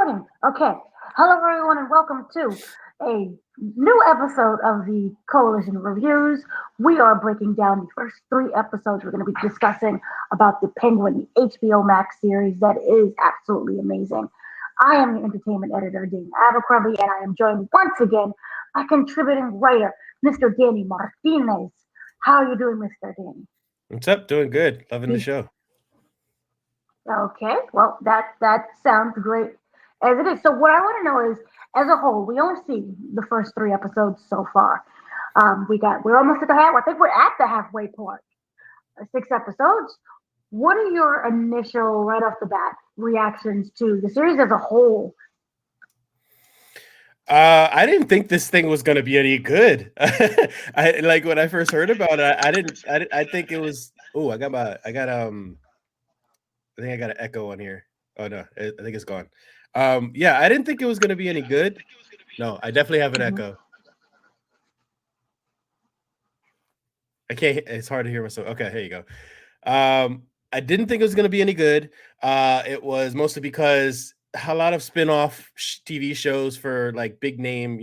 Recording. Okay. Hello, everyone, and welcome to a new episode of the Coalition Reviews. We are breaking down the first three episodes. We're going to be discussing about the Penguin, the HBO Max series that is absolutely amazing. I am the entertainment editor, Dean Abercrombie, and I am joined once again by contributing writer, Mr. Danny Martinez. How are you doing, Mr. Danny? What's up? Doing good. Loving the show. Okay, well, that sounds great as it is. So what I want to know is, as a whole, we only see the first three episodes so far. We're almost at the half. I think we're at the halfway point. Six episodes. What are your initial, right off the bat, reactions to the series as a whole? I didn't think this thing was gonna be any good. I like when I first heard about it. I think it was. Oh, I think I got an echo on here. Oh no, I think it's gone. Yeah, I didn't think it was gonna be any good. No, I definitely have an Mhm. echo. I can't. It's hard to hear myself. Okay, here you go. I didn't think it was going to be any good. It was mostly because a lot of spin-off TV shows for like big name,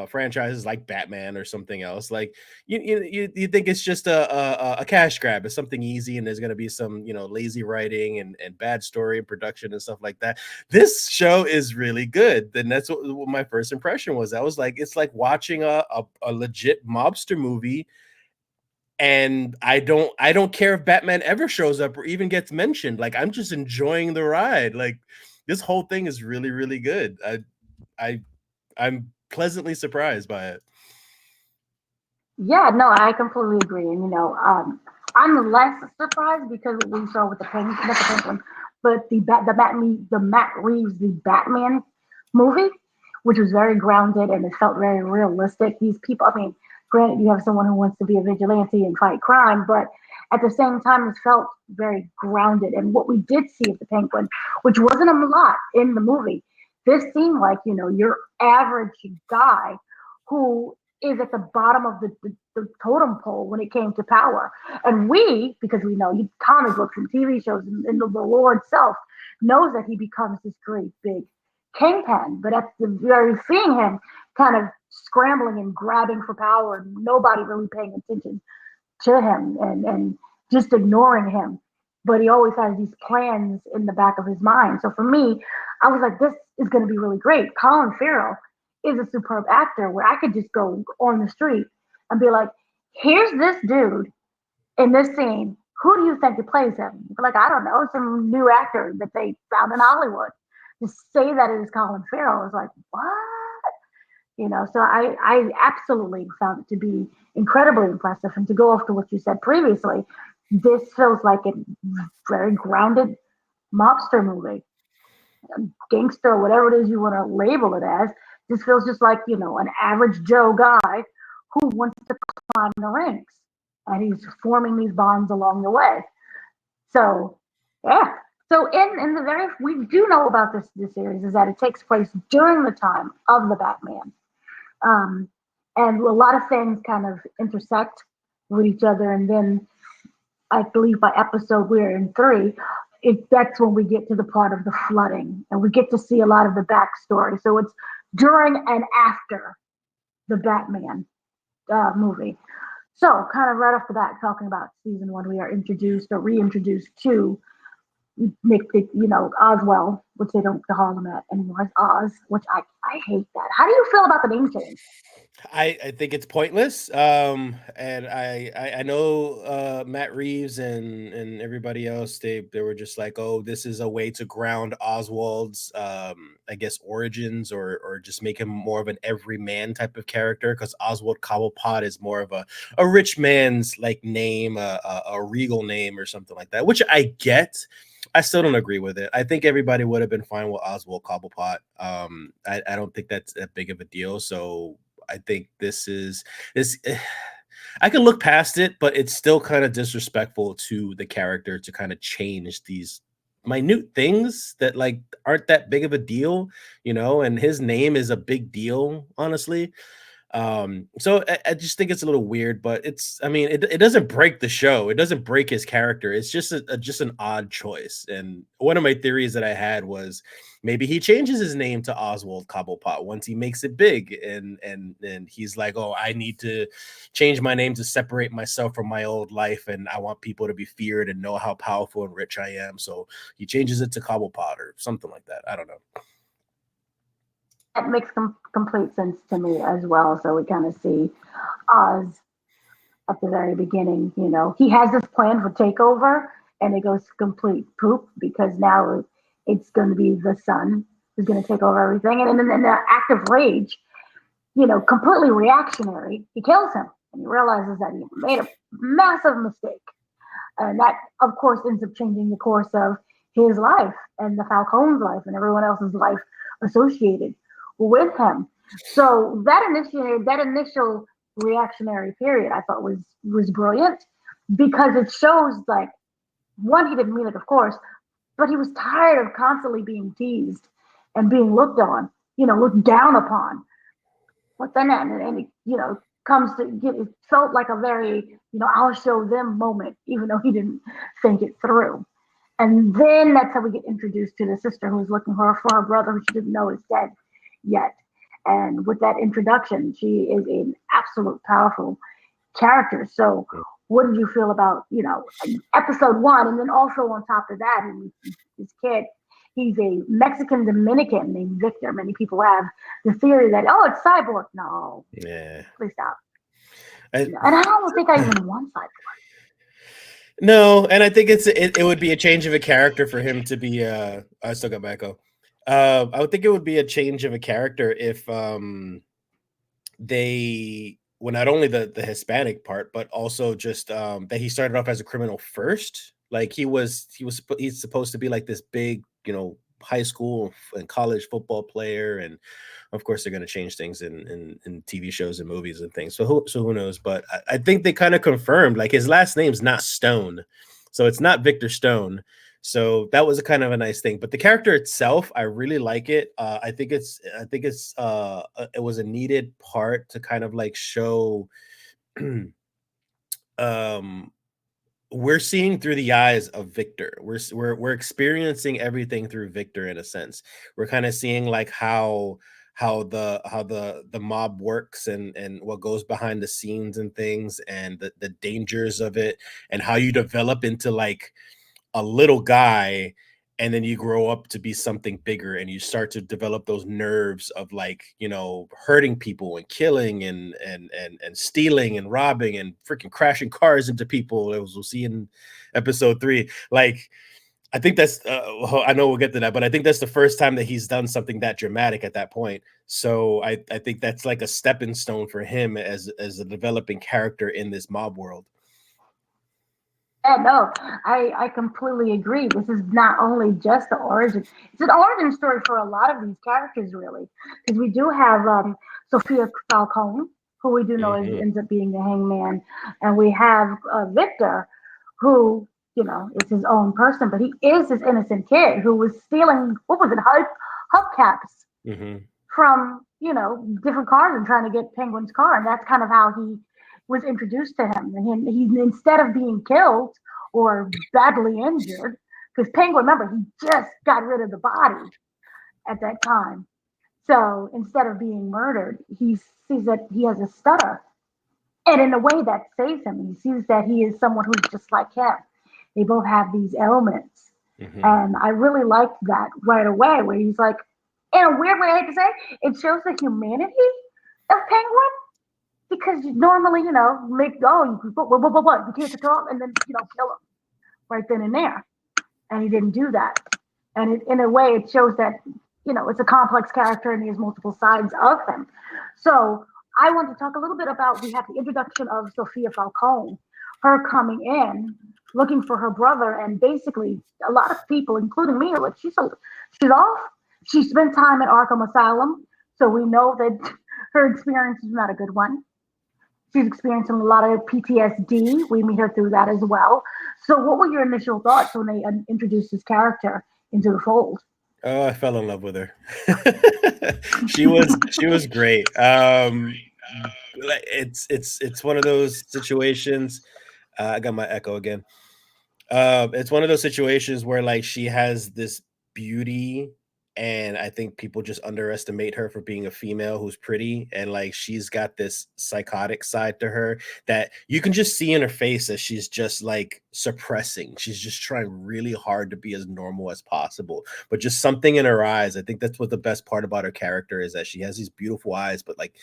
franchises like Batman or something else. Like you think it's just a cash grab. It's something easy, and there's going to be some lazy writing and bad story and production and stuff like that. This show is really good. Then that's what my first impression was. I was like, it's like watching a legit mobster movie, and I don't care if Batman ever shows up or even gets mentioned. Like, I'm just enjoying the ride. Like, this whole thing is really, really good. I I'm pleasantly surprised by it. Yeah, no, I completely agree. And I'm less surprised because what we saw with the Penguin, not the Penguin, but the Matt Reeves the Batman movie, which was very grounded and it felt very realistic. These people, I mean, granted, you have someone who wants to be a vigilante and fight crime, but at the same time, it felt very grounded. And what we did see at the Penguin, which wasn't a lot in the movie, this seemed like your average guy who is at the bottom of the totem pole when it came to power. And we, because we know comic books and TV shows and the Lord itself knows that he becomes this great big kingpin. But at the very seeing him kind of scrambling and grabbing for power, and nobody really paying attention to him and just ignoring him. But he always has these plans in the back of his mind. So for me, I was like, this is going to be really great. Colin Farrell is a superb actor where I could just go on the street and be like, here's this dude in this scene. Who do you think plays him? Like, I don't know, some new actor that they found in Hollywood. To say that it is Colin Farrell is like, what? So I absolutely found it to be incredibly impressive. And to go off to what you said previously, this feels like a very grounded mobster movie, gangster, whatever it is you want to label it as. This feels just like, an average Joe guy who wants to climb the ranks. And he's forming these bonds along the way. So, yeah. So in the very we do know about this series is that it takes place during the time of the Batman. Um, and a lot of things kind of intersect with each other. And then I believe by episode we're in three, that's when we get to the part of the flooding, and we get to see a lot of the backstory. So it's during and after the Batman movie. So kind of right off the bat, talking about season one, we are introduced or reintroduced to Nick, Oswell, which they don't call him that anymore, as Oz, which I hate that. How do you feel about the name change? I think it's pointless. And I know Matt Reeves and everybody else, they were just like, oh, this is a way to ground Oswald's I guess origins, or just make him more of an everyman type of character, because Oswald Cobblepot is more of a rich man's like name, a regal name or something like that, which I get. I still don't agree with it. I think everybody would have been fine with Oswald Cobblepot. I don't think that's that big of a deal. So I think this. I can look past it, but it's still kind of disrespectful to the character to kind of change these minute things that like aren't that big of a deal, and his name is a big deal, honestly. So I just think it's a little weird, but I mean, it doesn't break the show. It doesn't break his character. It's just just an odd choice. And one of my theories that I had was maybe he changes his name to Oswald Cobblepot once he makes it big, and he's like, oh, I need to change my name to separate myself from my old life, and I want people to be feared and know how powerful and rich I am. So he changes it to Cobblepot or something like that. I don't know. That makes complete sense to me as well. So we kind of see Oz at the very beginning. He has this plan for takeover, and it goes complete poop because now it's going to be the son who's going to take over everything. And then in the act of rage, completely reactionary, he kills him, and he realizes that he made a massive mistake. And that, of course, ends up changing the course of his life and the Falcone's life and everyone else's life associated with him. So that initial reactionary period, I thought was brilliant because it shows like one, he didn't mean it, of course, but he was tired of constantly being teased and being looked on, looked down upon. But then and it, comes to get it felt like a very, I'll show them moment, even though he didn't think it through. And then that's how we get introduced to the sister who's looking for her brother who she didn't know is dead yet. And with that introduction, she is an absolute powerful character. So what did you feel about, episode one? And then also on top of that, this kid, he's a Mexican Dominican named Victor. Many people have the theory that, oh, it's cyborg. No. Yeah. Please stop. And I don't think I even want cyborg. No, and I think it would be a change of a character for him to be I still got Echo. I would think it would be a change of a character if they well, not only the Hispanic part, but also just that he started off as a criminal first. Like he's supposed to be like this big, high school and college football player, and of course they're going to change things in TV shows and movies and things. So who knows? But I think they kind of confirmed like his last name's not Stone, so it's not Victor Stone. So that was a kind of a nice thing. But the character itself, I really like it. I think it was a needed part to kind of like show we're seeing through the eyes of Victor. We're experiencing everything through Victor in a sense. We're kind of seeing like how the mob works and what goes behind the scenes and things and the dangers of it and how you develop into like a little guy and then you grow up to be something bigger and you start to develop those nerves of like hurting people and killing and stealing and robbing and freaking crashing cars into people, as we'll see in episode 3. Like I think that's I know we'll get to that, but I think that's the first time that he's done something that dramatic at that point. So I think that's like a stepping stone for him as a developing character in this mob world. Yeah, no, I completely agree. This is not only just the origin; it's an origin story for a lot of these characters, really, because we do have Sophia Falcone, who we do know ends up being the hangman, and we have Victor, who is his own person, but he is this innocent kid who was stealing what was it, hubcaps from different cars and trying to get Penguin's car, and that's kind of how he was introduced to him. And he instead of being killed or badly injured, because Penguin, remember, he just got rid of the body at that time. So instead of being murdered, he sees that he has a stutter. And in a way that saves him, he sees that he is someone who's just like him. They both have these ailments. And I really liked that right away, where he's like, in a weird way, I hate to say, it shows the humanity of Penguin because normally, make you can't talk, and then kill him right then and there, and he didn't do that. And in a way, it shows that it's a complex character and he has multiple sides of him. So I want to talk a little bit about we have the introduction of Sophia Falcone, her coming in looking for her brother, and basically a lot of people, including me, are like she's off. She spent time at Arkham Asylum, so we know that her experience is not a good one. She's experiencing a lot of PTSD. We meet her through that as well. So, what were your initial thoughts when they introduced this character into the fold? Oh, I fell in love with her. She was great. It's one of those situations. I got my echo again. It's one of those situations where like she has this beauty, and I think people just underestimate her for being a female who's pretty, and like she's got this psychotic side to her that you can just see in her face that she's just like suppressing. She's just trying really hard to be as normal as possible, but just something in her eyes. I think that's what the best part about her character is, that she has these beautiful eyes, but like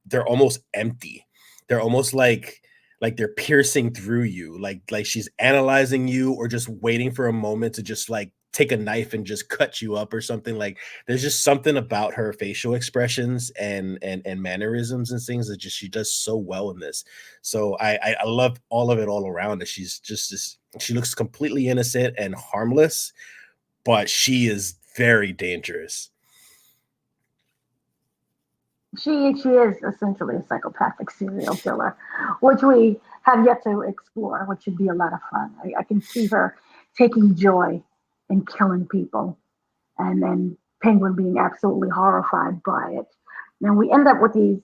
they're almost empty. They're almost like they're piercing through you, like she's analyzing you or just waiting for a moment to just like take a knife and just cut you up or something. Like there's just something about her facial expressions and mannerisms and things that just she does so well in this. So I love all of it all around. That she's just this, she looks completely innocent and harmless, but she is very dangerous. She is essentially a psychopathic serial killer, which we have yet to explore, which should be a lot of fun. I can see her taking joy in killing people, and then Penguin being absolutely horrified by it. And we end up with these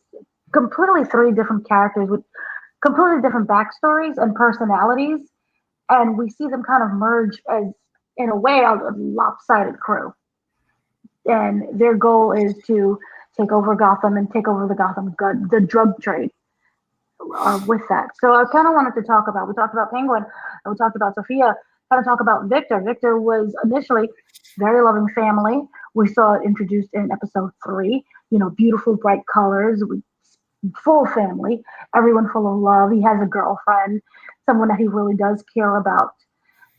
completely three different characters with completely different backstories and personalities, and we see them kind of merge as, in a way, a lopsided crew. And their goal is to take over Gotham and take over the the drug trade with that. So I kind of wanted to talk about. We talked about Penguin, and we talked about Sophia. Kind of talk about Victor. Victor was initially very loving family. We saw it introduced in episode 3. You know, beautiful, bright colors, full family, everyone full of love. He has a girlfriend, someone that he really does care about,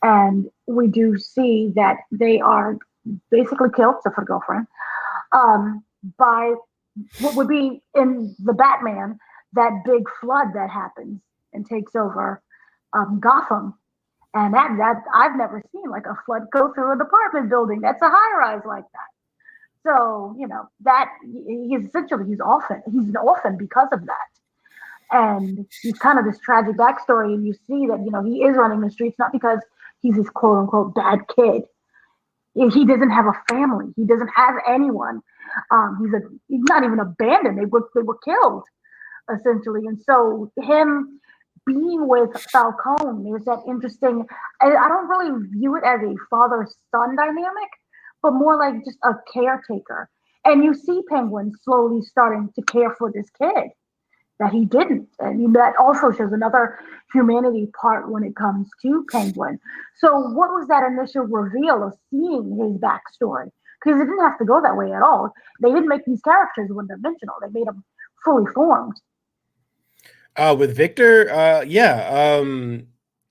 and we do see that they are basically killed, except for the girlfriend, um, by what would be in the Batman, that big flood that happens and takes over Gotham. And that I've never seen like a flood go through an apartment building. That's a high rise like that. So you know that he's essentially he's an orphan because of that. And he's kind of this tragic backstory, and you see that he is running the streets not because he's this quote unquote bad kid. He doesn't have a family. He doesn't have anyone. He's not even abandoned. They were killed essentially, and so him being with Falcone, there's that interesting. I don't really view it as a father son dynamic, but more like just a caretaker. And you see Penguin slowly starting to care for this kid that he didn't. And that also shows another humanity part when it comes to Penguin. So, what was that initial reveal of seeing his backstory? Because it didn't have to go that way at all. They didn't make these characters one dimensional, they made them fully formed. With Victor, yeah.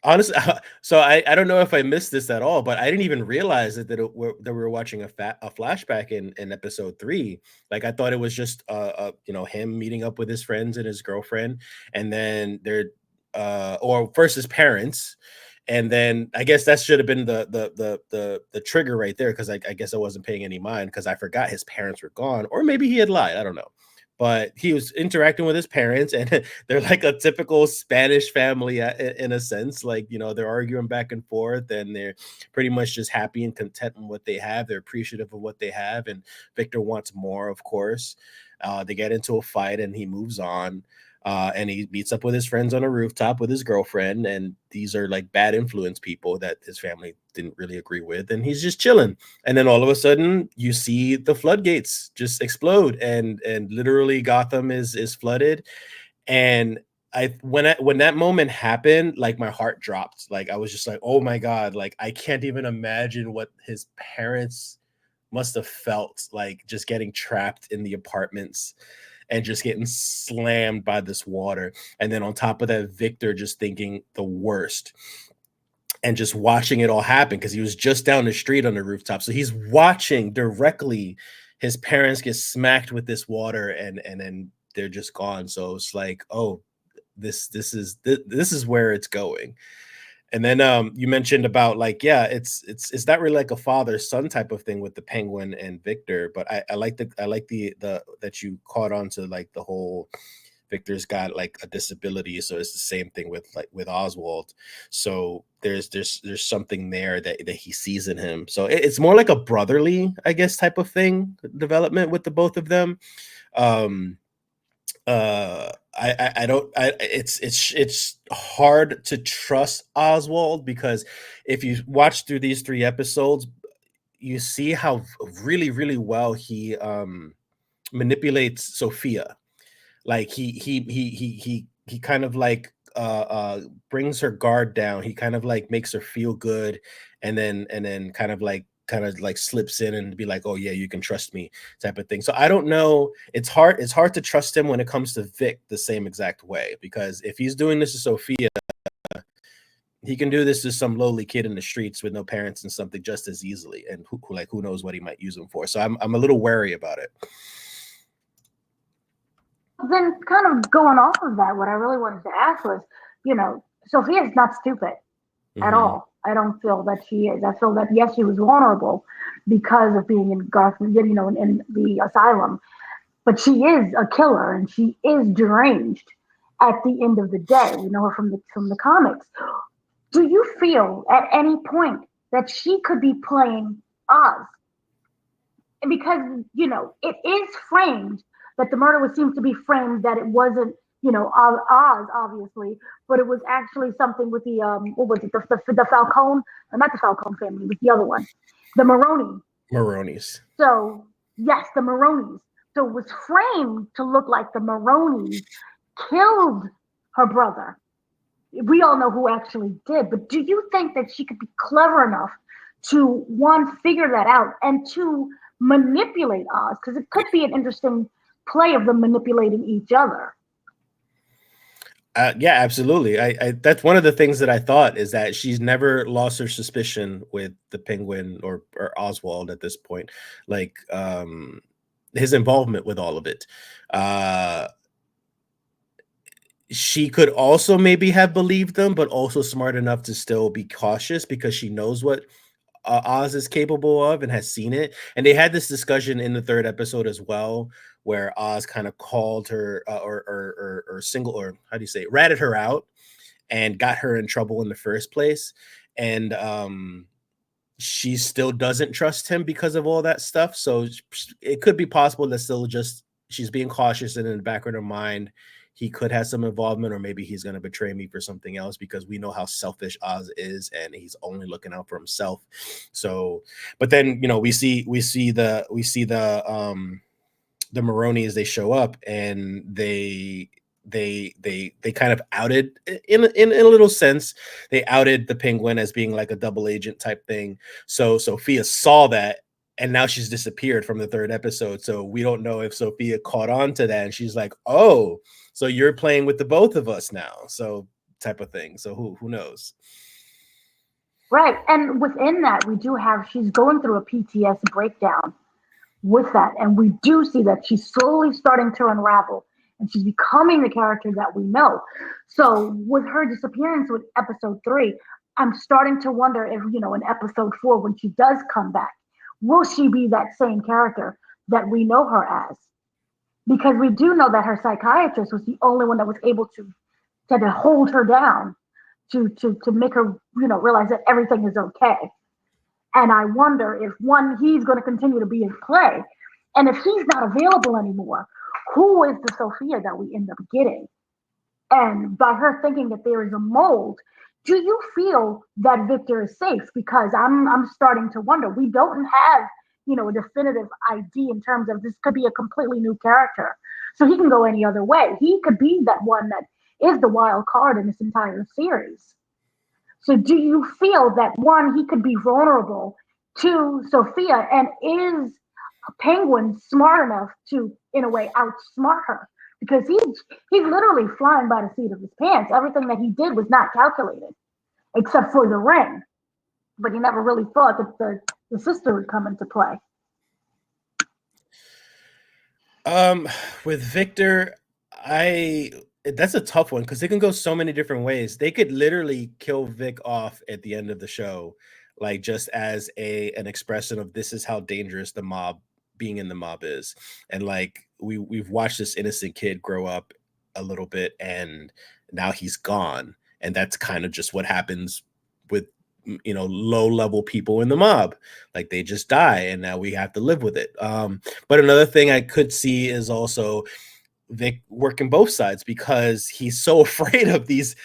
Honestly, so I don't know if I missed this at all, but I didn't even realize that we were watching a flashback in episode 3. Like I thought it was just him meeting up with his friends and his girlfriend, and then or first his parents, and then I guess that should have been the trigger right there, because I guess I wasn't paying any mind because I forgot his parents were gone, or maybe he had lied. I don't know, but he was interacting with his parents, and they're like a typical Spanish family in a sense. Like, they're arguing back and forth, and they're pretty much just happy and content with what they have. They're appreciative of what they have, and Victor wants more, of course. They get into a fight, and he moves on. And he meets up with his friends on a rooftop with his girlfriend, and these are like bad influence people that his family didn't really agree with, and he's just chilling. And then all of a sudden, you see the floodgates just explode, and literally Gotham is flooded. And when that moment happened, like my heart dropped. Like I was just like, oh my god, like I can't even imagine what his parents must have felt like, just getting trapped in the apartments and just getting slammed by this water. And then on top of that, Victor just thinking the worst and just watching it all happen, because he was just down the street on the rooftop. So he's watching directly his parents get smacked with this water, and then they're just gone. So it's like, oh, this is where it's going. And then you mentioned about like, yeah, it's not really like a father son type of thing with the Penguin and Victor, but I like the that you caught on to like the whole Victor's got like a disability, so it's the same thing with like with Oswald. So there's something there that he sees in him. So it's more like a brotherly, I guess, type of thing development with the both of them. Um, It's hard to trust Oswald, because if you watch through these 3 episodes, you see how really well he manipulates Sophia. Like he kind of like brings her guard down. He kind of like makes her feel good, and then kind of like slips in and be like, oh yeah, you can trust me, type of thing. So I don't know. It's hard to trust him when it comes to Vic the same exact way, because if he's doing this to Sophia, he can do this to some lowly kid in the streets with no parents and something just as easily. And who knows what he might use him for. So I'm a little wary about it. Then, kind of going off of that, what I really wanted to ask was, Sophia's not stupid at Hmm. all. I don't feel that she is. I feel that yes, she was vulnerable because of being in in the asylum, but she is a killer and she is deranged. At the end of the day, we know her from the comics. Do you feel at any point that she could be playing Oz? Because it is framed that the murder was seems to be framed that it wasn't Oz obviously, but it was actually something with the what was it, the Falcone, not the Falcone family, but the other one, the Maroney. Maroney's. So yes, the Maronis. So it was framed to look like the Maronis killed her brother. We all know who actually did, but do you think that she could be clever enough to one figure that out and to manipulate Oz? Because it could be an interesting play of them manipulating each other. Yeah, absolutely. That's one of the things that I thought, is that she's never lost her suspicion with the Penguin, or Oswald at this point, like his involvement with all of it. Uh, she could also maybe have believed them, but also smart enough to still be cautious, because she knows what Oz is capable of and has seen it. And they had this discussion in the 3rd episode as well, where Oz kind of called her, or single, or how do you say it, ratted her out, and got her in trouble in the first place. And she still doesn't trust him because of all that stuff. So it could be possible that still just she's being cautious, and in the back of her mind, he could have some involvement, or maybe he's going to betray me for something else, because we know how selfish Oz is, and he's only looking out for himself. So, but then we see the Maronis. They show up, and they kind of outed, in a little sense, they outed the Penguin as being like a double agent type thing. So Sophia saw that, and now she's disappeared from the 3rd episode. So we don't know if Sophia caught on to that, and she's like, oh, so you're playing with the both of us now, so type of thing. So who knows? Right. And within that, we do have, she's going through a PTS breakdown with that. And we do see that she's slowly starting to unravel and she's becoming the character that we know. So with her disappearance with episode 3, I'm starting to wonder if, in episode 4, when she does come back, will she be that same character that we know her as? Because we do know that her psychiatrist was the only one that was able to hold her down, to make her, realize that everything is okay. And I wonder if one, he's going to continue to be in play. And if he's not available anymore, who is the Sophia that we end up getting? And by her thinking that there is a mold, do you feel that Victor is safe? Because I'm starting to wonder. We don't have, a definitive ID in terms of this could be a completely new character. So he can go any other way. He could be that one that is the wild card in this entire series. So do you feel that one, he could be vulnerable to Sophia, and is Penguin smart enough to, in a way, outsmart her? Because he's literally flying by the seat of his pants. Everything that he did was not calculated, except for the ring. But he never really thought that the sister would come into play. Um, with Victor, I that's a tough one, because they can go so many different ways. They could literally kill Vic off at the end of the show, like just as an expression of, this is how dangerous the mob, being in the mob, is. And like we've watched this innocent kid grow up a little bit, and now he's gone. And that's kind of just what happens with low level people in the mob. Like, they just die, and now we have to live with it. But another thing I could see is also Vic working both sides because he's so afraid of these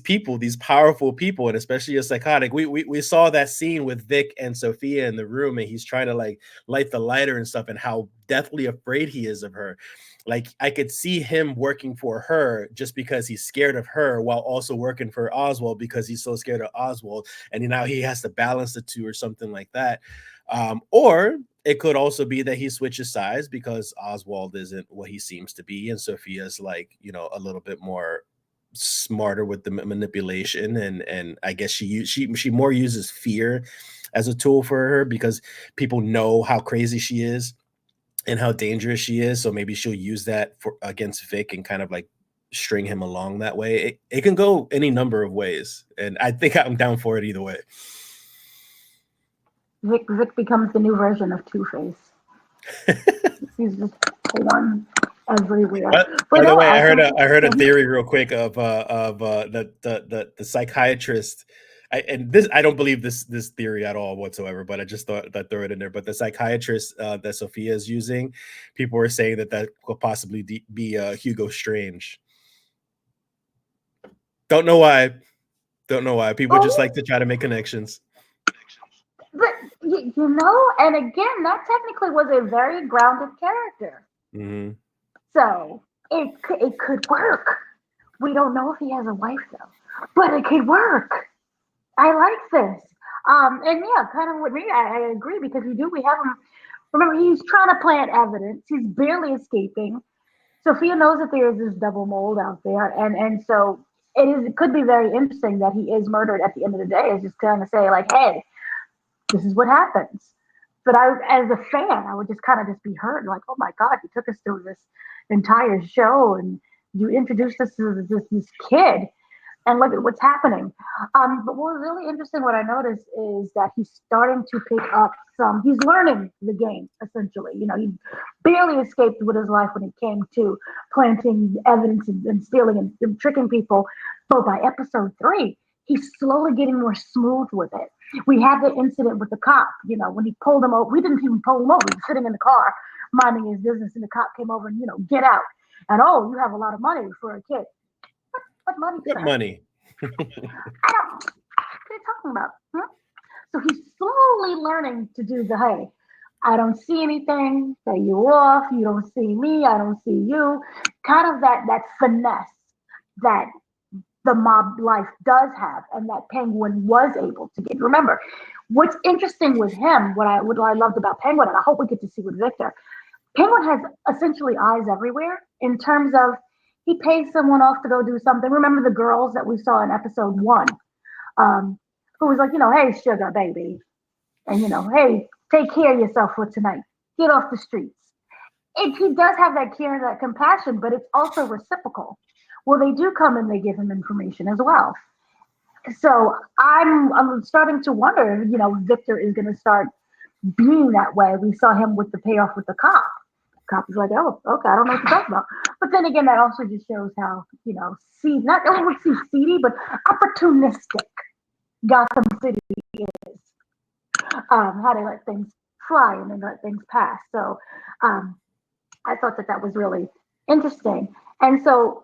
people, these powerful people, and especially a psychotic. We saw that scene with Vic and Sophia in the room, and he's trying to like light the lighter and stuff, and how deathly afraid he is of her. Like I could see him working for her just because he's scared of her, while also working for Oswald because he's so scared of Oswald, and now he has to balance the two or something like that. Or it could also be that he switches sides because Oswald isn't what he seems to be, and Sophia's like, a little bit more smarter with the manipulation, and I guess she more uses fear as a tool for her because people know how crazy she is and how dangerous she is. So maybe she'll use that for against Vic and kind of like string him along that way. It can go any number of ways, and I think I'm down for it either way. Vic becomes the new version of Two-Face. He's just porn everywhere. By the way, I heard a theory real quick of the psychiatrist. I don't believe this theory at all whatsoever, but I just thought that throw it in there. But the psychiatrist that Sophia is using, people were saying that could possibly be Hugo Strange. Don't know why. People just like to try to make connections. But and again, that technically was a very grounded character. Mm-hmm. So it could work. We don't know if he has a wife though, but it could work. I like this. And yeah, kind of with me, I agree because we have him. Remember, he's trying to plant evidence. He's barely escaping. Sophia knows that there is this double mold out there, and so it could be very interesting that he is murdered at the end of the day. It's just kind of say like, hey, this is what happens. But as a fan, I would just kind of just be hurt, like, oh my God, you took us through this entire show and you introduced us to this kid, and look at what's happening. But what was really interesting, what I noticed is that he's starting to pick up he's learning the game, essentially. He barely escaped with his life when it came to planting evidence and stealing and tricking people. But by episode 3, he's slowly getting more smooth with it. We had the incident with the cop, when he pulled him over. We didn't even pull him over. He was sitting in the car, minding his business, and the cop came over and, get out. And, oh, you have a lot of money for a kid. What money? What money? I don't. What are you talking about? Huh? So he's slowly learning to do the hey. I don't see anything. Say you off. You don't see me. I don't see you. Kind of that finesse that the mob life does have, and that Penguin was able to get. Remember, what's interesting with him, what I loved about Penguin, and I hope we get to see with Victor. Penguin has essentially eyes everywhere in terms of he pays someone off to go do something. Remember the girls that we saw in episode 1, who was like, hey, sugar baby, and hey, take care of yourself for tonight. Get off the streets. He does have that care and that compassion, but it's also reciprocal. Well, they do come and they give him information as well. So I'm starting to wonder, Victor is going to start being that way. We saw him with the payoff with the cop. Cop is like, oh, okay, I don't know what you're talking about. But then again, that also just shows how, not only seedy, but opportunistic Gotham City is. How they let things fly and then let things pass. So I thought that was really interesting. And so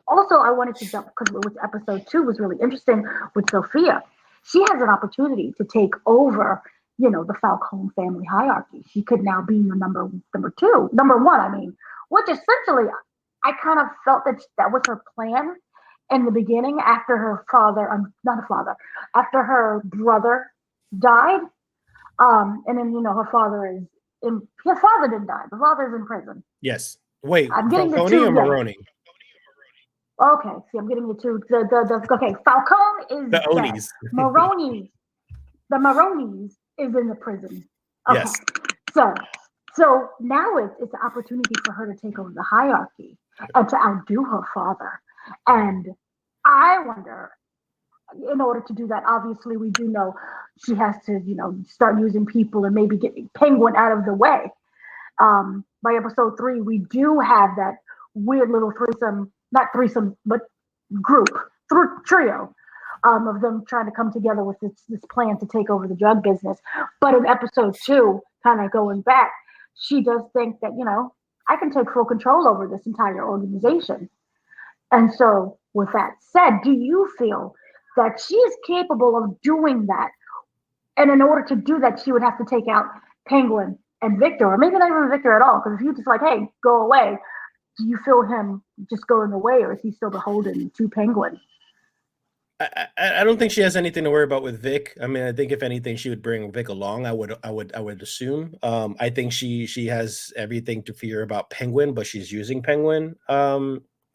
also I wanted to jump because with episode 2 was really interesting with Sophia. She has an opportunity to take over the Falcone family hierarchy. She could now be the number 1, I mean, which essentially I kind of felt that was her plan in the beginning after her after her brother died. And then, her father didn't die. The father's in prison. Yes. Wait, I'm getting Falcone or Maroni? Yeah. Okay, see, I'm getting the two. Okay, Falcone is the Onis. The Maronis is in the prison. Okay. Yes. So now it's an opportunity for her to take over the hierarchy and to outdo her father. And I wonder, in order to do that, obviously we do know she has to, start using people and maybe get Penguin out of the way. By episode 3, we do have that weird little not threesome, but trio of them trying to come together with this plan to take over the drug business. But in episode 2, kind of going back, she does think that, I can take full control over this entire organization. And so, with that said, do you feel that she is capable of doing that? And in order to do that, she would have to take out Penguin and Victor, or maybe not even Victor at all. Because if you just like, hey, go away, do you feel him just going away, or is he still beholden to Penguin? I don't think she has anything to worry about with Vic. I mean, I think if anything, she would bring Vic along. I would assume. I think she has everything to fear about Penguin, but she's using Penguin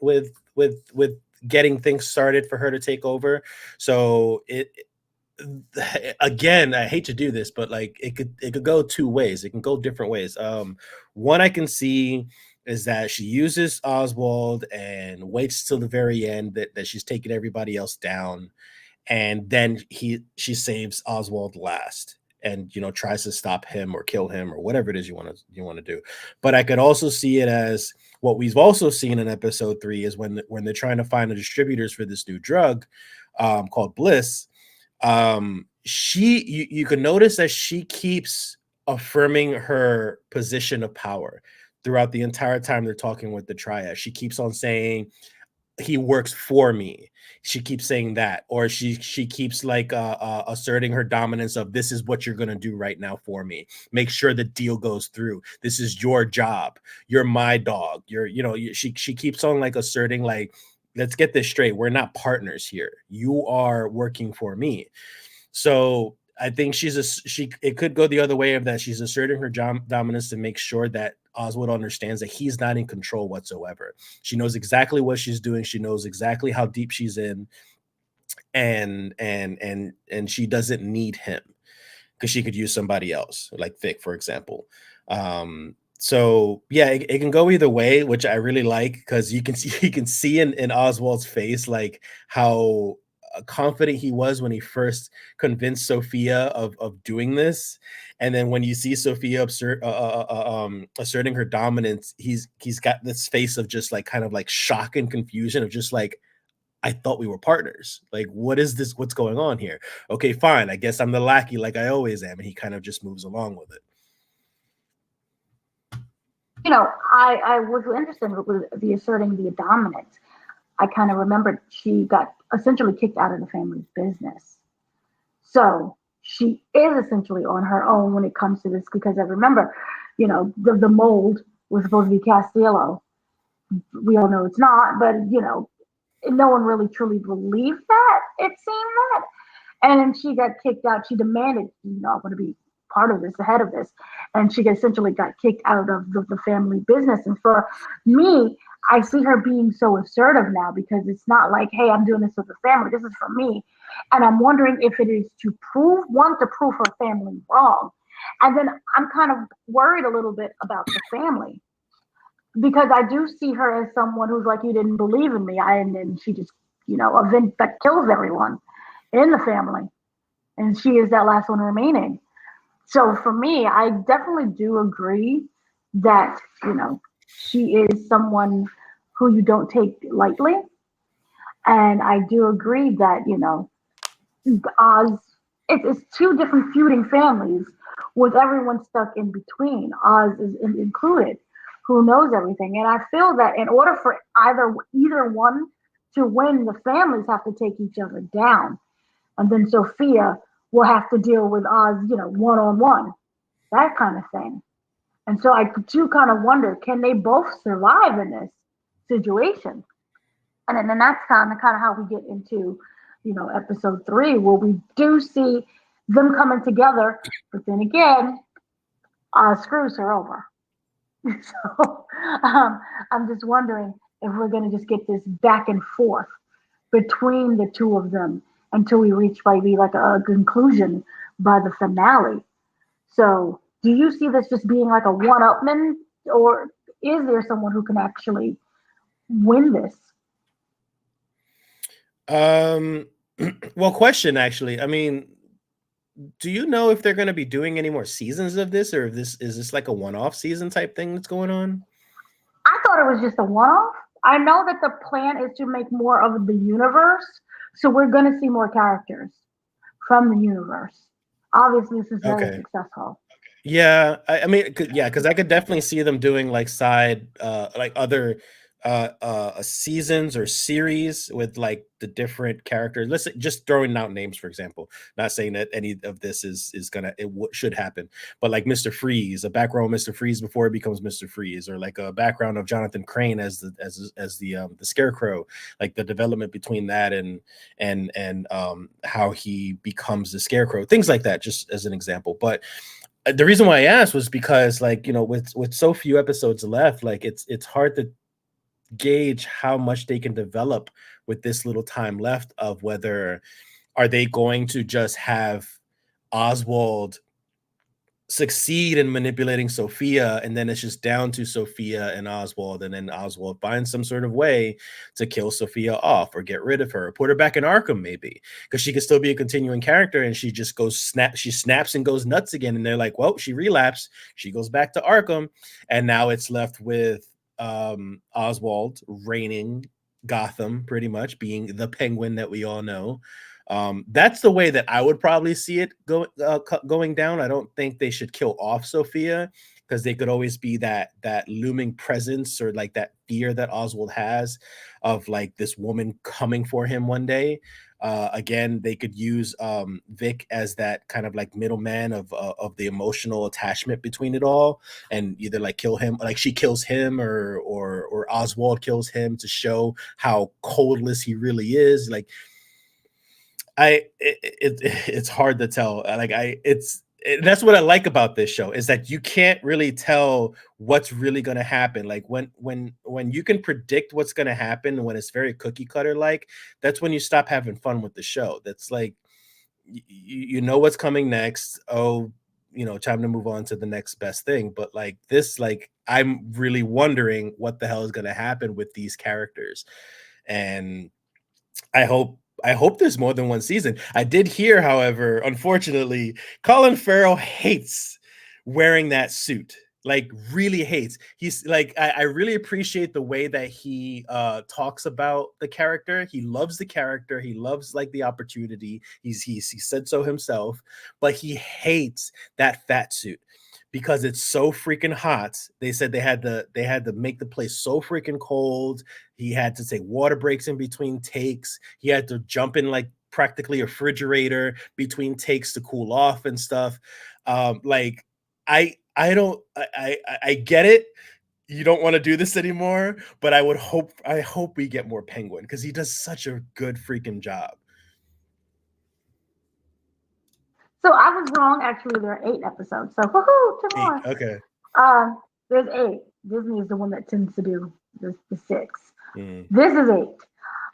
with getting things started for her to take over. So it again, I hate to do this, but like it could go two ways. It can go different ways. One I can see is that she uses Oswald and waits till the very end that she's taking everybody else down, and then she saves Oswald last, and tries to stop him or kill him or whatever it is you want to do. But I could also see it as what we've also seen in episode 3 is when they're trying to find the distributors for this new drug called Bliss. You can notice that she keeps affirming her position of power throughout the entire time they're talking with the triad. She keeps on saying he works for me. She keeps saying that, or she keeps like asserting her dominance of this is what you're gonna do right now for me. Make sure the deal goes through. This is your job. You're my dog. She keeps on like asserting like, let's get this straight. We're not partners here. You are working for me. So I think it could go the other way of that. She's asserting her dominance to make sure that Oswald understands that he's not in control whatsoever. She knows exactly what she's doing. She knows exactly how deep she's in, and she doesn't need him because she could use somebody else, like Vic, for example. So yeah, it can go either way, which I really like because you can see in Oswald's face like how confident he was when he first convinced Sophia of doing this, and then when you see Sophia asserting her dominance, he's got this face of just like kind of like shock and confusion of just like, I thought we were partners. Like, what is this? What's going on here? Okay, fine. I guess I'm the lackey like I always am, and he kind of just moves along with it. I was interested with the asserting the dominance. I kind of remembered she got essentially kicked out of the family's business. So she is essentially on her own when it comes to this because I remember, the mold was supposed to be Castillo. We all know it's not, but no one really truly believed that. It seemed that, and then she got kicked out. She demanded, I want to be part of this, ahead of this, and she essentially got kicked out of the family business. And for me, I see her being so assertive now because it's not like, hey, I'm doing this with the family. This is for me, and I'm wondering if it is to prove her family wrong, and then I'm kind of worried a little bit about the family because I do see her as someone who's like, you didn't believe in me, and then she just, event that kills everyone in the family, and she is that last one remaining. So for me, I definitely do agree that she is someone who you don't take lightly, and I do agree that Oz, it's two different feuding families with everyone stuck in between. Oz is included, who knows everything. And I feel that in order for either one to win, the families have to take each other down. And then Sophia will have to deal with Oz, one on one, that kind of thing. And so I do kind of wonder, can they both survive in this situation? And then that's kind of how we get into, episode 3, where we do see them coming together, but then again, screws her over. So I'm just wondering if we're going to just get this back and forth between the two of them until we reach maybe like a conclusion by the finale. So do you see this just being like a one-upman, or is there someone who can actually win this? Well, question actually. I mean, do you know if they're going to be doing any more seasons of this, or if this is this like a one-off season type thing that's going on? I thought it was just a one-off. I know that the plan is to make more of the universe, so we're going to see more characters from the universe. Obviously, this is very Okay. successful. Yeah, I mean, yeah, because I could definitely see them doing like side, like other seasons or series with like the different characters. Let's say, just throwing out names, for example. Not saying that any of this is gonna should happen, but like Mr. Freeze, a background Mr. Freeze before he becomes Mr. Freeze, or like a background of Jonathan Crane as the Scarecrow, like the development between that and how he becomes the Scarecrow, things like that, just as an example. But the reason why I asked was because, like, with so few episodes left, like it's hard to gauge how much they can develop with this little time left, of whether are they going to just have Oswald succeed in manipulating Sophia, and then it's just down to Sophia and Oswald, and then Oswald finds some sort of way to kill Sophia off or get rid of her, or put her back in Arkham, maybe, because she could still be a continuing character, and she just she snaps and goes nuts again, and they're like, well, she relapsed, she goes back to Arkham, and now it's left with Oswald reigning Gotham, pretty much being the Penguin that we all know. That's the way that I would probably see it going down. I don't think they should kill off Sophia, because they could always be that looming presence, or like that fear that Oswald has of like this woman coming for him one day. Again, they could use Vic as that kind of like middleman of the emotional attachment between it all, and either like kill him, like she kills him, or Oswald kills him to show how coldless he really is. Like, it's hard to tell. Like, that's what I like about this show, is that you can't really tell what's really going to happen. Like, when you can predict what's going to happen, when it's very cookie cutter, like, that's when you stop having fun with the show. That's like, you know what's coming next. Oh, time to move on to the next best thing. But like this, like, I'm really wondering what the hell is going to happen with these characters. And I hope there's more than one season. I did hear, however, unfortunately, Colin Farrell hates wearing that suit. Like, really hates. He's like, I really appreciate the way that he talks about the character. He loves the character. He loves like the opportunity. He said so himself, but he hates that fat suit because it's so freaking hot. They said they had to make the place so freaking cold. He had to take water breaks in between takes. He had to jump in like practically a refrigerator between takes to cool off and stuff. Like, I don't I get it. You don't want to do this anymore, but I hope we get more Penguin, because he does such a good freaking job. So I was wrong. Actually, there are 8 episodes. So woohoo, two more. Okay. There's 8. Disney is the one that tends to do the 6. Mm, This is 8.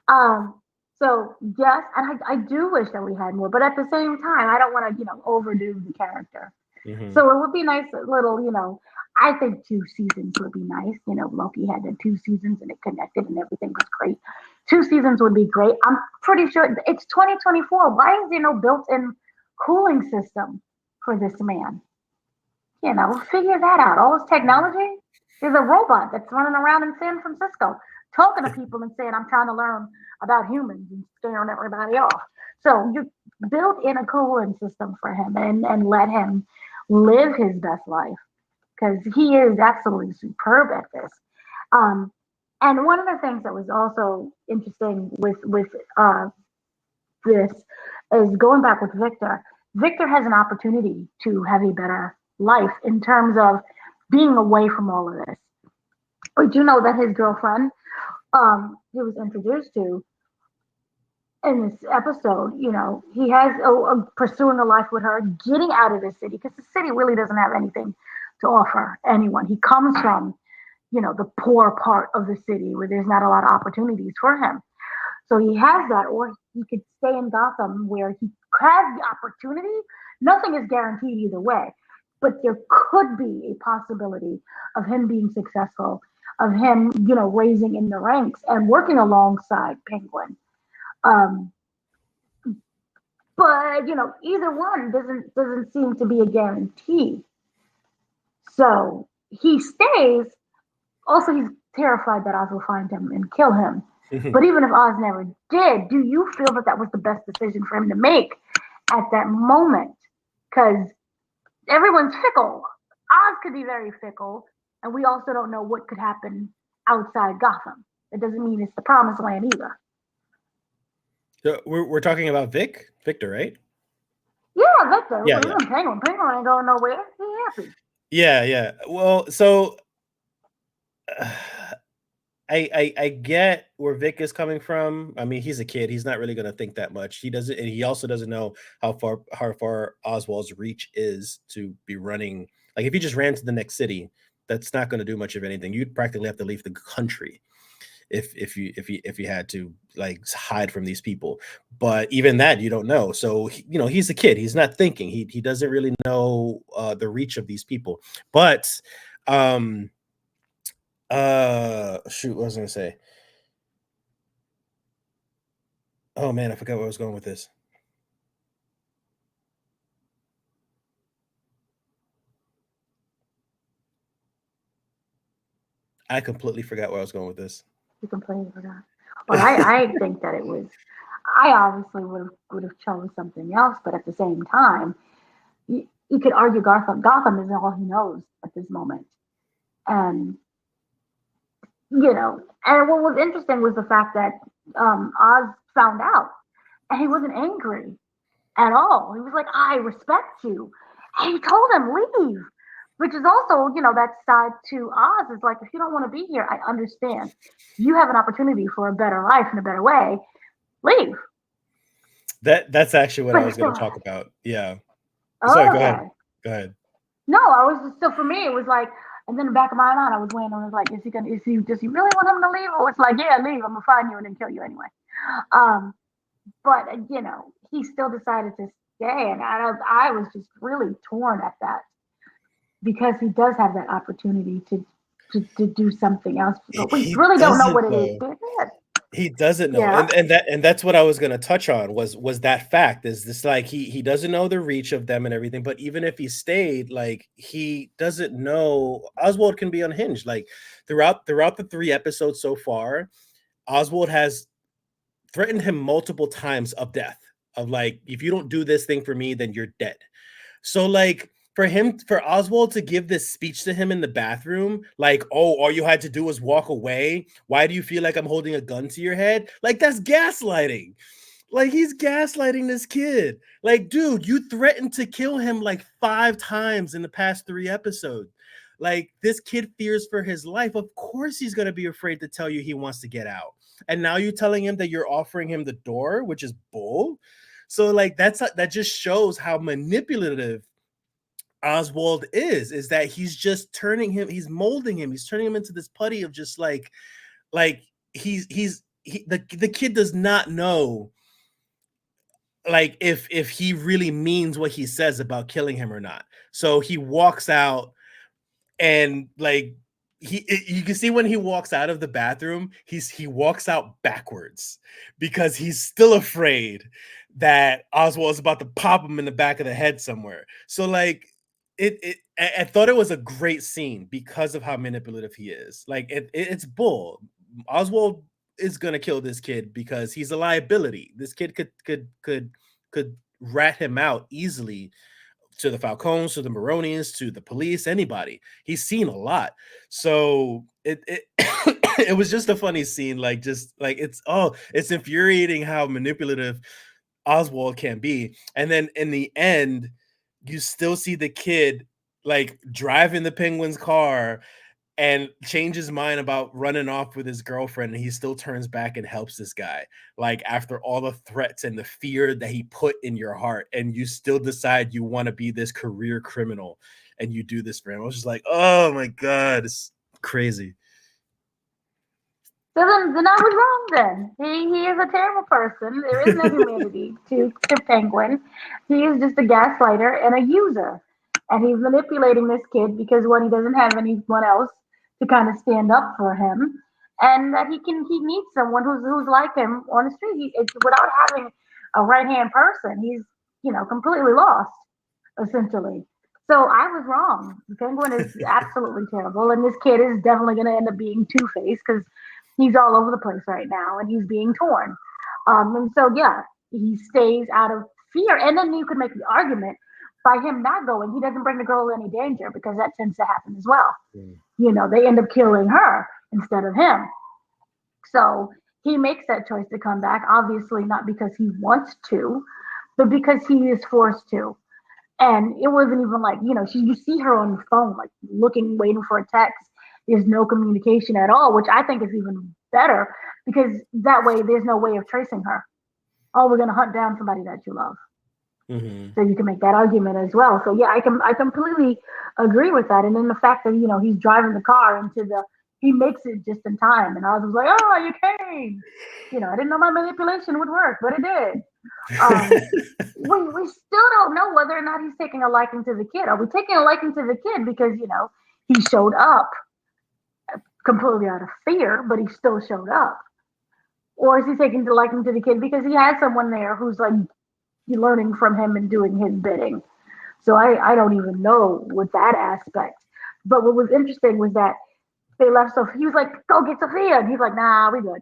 Um, so yes, and I do wish that we had more, but at the same time, I don't want to, overdo the character. mhm. So it would be nice, a little, I think 2 seasons would be nice. Loki had the 2 seasons and it connected and everything was great. 2 seasons would be great. I'm pretty sure it's 2024. Why is there no built-in cooling system for this man? Figure that out. All this technology. There's a robot that's running around in San Francisco talking to people and saying, I'm trying to learn about humans and scaring everybody off. So you build in a cooling system for him and let him live his best life, because he is absolutely superb at this. Um, and one of the things that was also interesting with this is going back with Victor. Victor has an opportunity to have a better life in terms of being away from all of this. We do know that his girlfriend, he was introduced to in this episode, he has pursuing a life with her, getting out of the city, because the city really doesn't have anything to offer anyone. He comes from, the poor part of the city where there's not a lot of opportunities for him. So he has that, or he could stay in Gotham where he has the opportunity. Nothing is guaranteed either way, but there could be a possibility of him being successful, of him, raising in the ranks and working alongside Penguin. Um, but either one doesn't seem to be a guarantee. So he stays. Also, he's terrified that Oz will find him and kill him. But even if Oz never did, do you feel that that was the best decision for him to make at that moment? Because everyone's fickle. Oz could be very fickle, and we also don't know what could happen outside Gotham. It doesn't mean it's the promised land either. So we're talking about Victor, right? Yeah, Victor, Yeah, we're yeah. in Penguin. Penguin ain't going nowhere. He happy. Yeah, yeah. Well, so uh, I get where Vic is coming from. I mean, he's a kid. He's not really going to think that much. He doesn't, and he also doesn't know how far Oswald's reach is to be running. Like, if he just ran to the next city, that's not going to do much of anything. You'd practically have to leave the country if you had to, like, hide from these people. But even that, you don't know. So he's a kid. He's not thinking. He doesn't really know the reach of these people. But um shoot, what was I gonna say? Oh man, I forgot where I was going with this. I completely forgot where I was going with this. You completely forgot. Well, I think that it was. I obviously would have chosen something else, but at the same time, you could argue Gotham is all he knows at this moment, and and what was interesting was the fact that Oz found out, and he wasn't angry at all. He was like, "I respect you," and he told him leave, which is also that side to Oz is like, if you don't want to be here, I understand. You have an opportunity for a better life in a better way. Leave. That's actually what I But was he still going to had talk it. about. Yeah. Sorry, Oh, go ahead. okay. Go ahead. No, I was just so for me it was like, and then in the back of my mind I was weighing on it like, does he really want him to leave? Or it's like, yeah, leave. I'm gonna find you and then kill you anyway. Um, but he still decided to stay, and I was just really torn at that because he does have that opportunity to do something else, but we He really don't know doesn't what it is. though. But it is. He doesn't know, Yeah. and that's what I was gonna touch on was that fact is this, like, he doesn't know the reach of them and everything, but even if he stayed, like, he doesn't know. Oswald can be unhinged, like, throughout the 3 episodes so far. Oswald has threatened him multiple times of death, of, like, if you don't do this thing for me, then you're dead. So, like, for Oswald to give this speech to him in the bathroom, like, oh, all you had to do was walk away. Why do you feel like I'm holding a gun to your head? Like, that's gaslighting. Like, he's gaslighting this kid. Like, dude, you threatened to kill him like 5 times in the past 3 episodes. Like, this kid fears for his life. Of course he's gonna be afraid to tell you he wants to get out. And now you're telling him that you're offering him the door, which is bull. So, like, that just shows how manipulative Oswald is that he's just he's molding him, he's turning him into this putty of just like the kid does not know, like, if he really means what he says about killing him or not. So he walks out, and, like, you can see when he walks out of the bathroom, he walks out backwards because he's still afraid that Oswald's about to pop him in the back of the head somewhere. So, like, I thought it was a great scene because of how manipulative he is. Like, it's bull. Oswald is gonna kill this kid because he's a liability. This kid could rat him out easily to the Falcons, to the Maronians, to the police, anybody. He's seen a lot. So it it was just a funny scene. Like, just like, it's infuriating how manipulative Oswald can be. And then in the end, you still see the kid, like, driving the Penguin's car and change his mind about running off with his girlfriend, and he still turns back and helps this guy, like, after all the threats and the fear that he put in your heart, and you still decide you want to be this career criminal, and you do this for him. I was just like, oh my god, it's crazy. So then I was wrong then. He is a terrible person. There is no humanity to Penguin. He is just a gaslighter and a user. And he's manipulating this kid because one, he doesn't have anyone else to kind of stand up for him. And that he needs someone who's like him on the street. It's without having a right hand person, he's completely lost, essentially. So I was wrong. Penguin is absolutely terrible, and this kid is definitely going to end up being Two Face because he's all over the place right now, and he's being torn. And so yeah, he stays out of fear, and then you could make the argument. by him not going, he doesn't bring the girl any danger because that tends to happen as well. Mm. They end up killing her instead of him. So he makes that choice to come back, obviously not because he wants to, but because he is forced to. And it wasn't even like, you see her on the phone, like looking, waiting for a text. There's no communication at all, which I think is even better because that way there's no way of tracing her. Oh, we're going to hunt down somebody that you love. Mm-hmm. So you can make that argument as well. So yeah, I completely agree with that. And then the fact that he's driving the car into he makes it just in time, and I was like, oh, you came. I didn't know my manipulation would work, but it did. Um, we still don't know whether or not he's taking a liking to the kid. Are we taking a liking to the kid because he showed up completely out of fear, but he still showed up, or is he taking the liking to the kid because he has someone there who's like learning from him and doing his bidding? So I don't even know with that aspect. But what was interesting was that they left Sophia. He was like, go get Sophia. And he's like, nah, we good.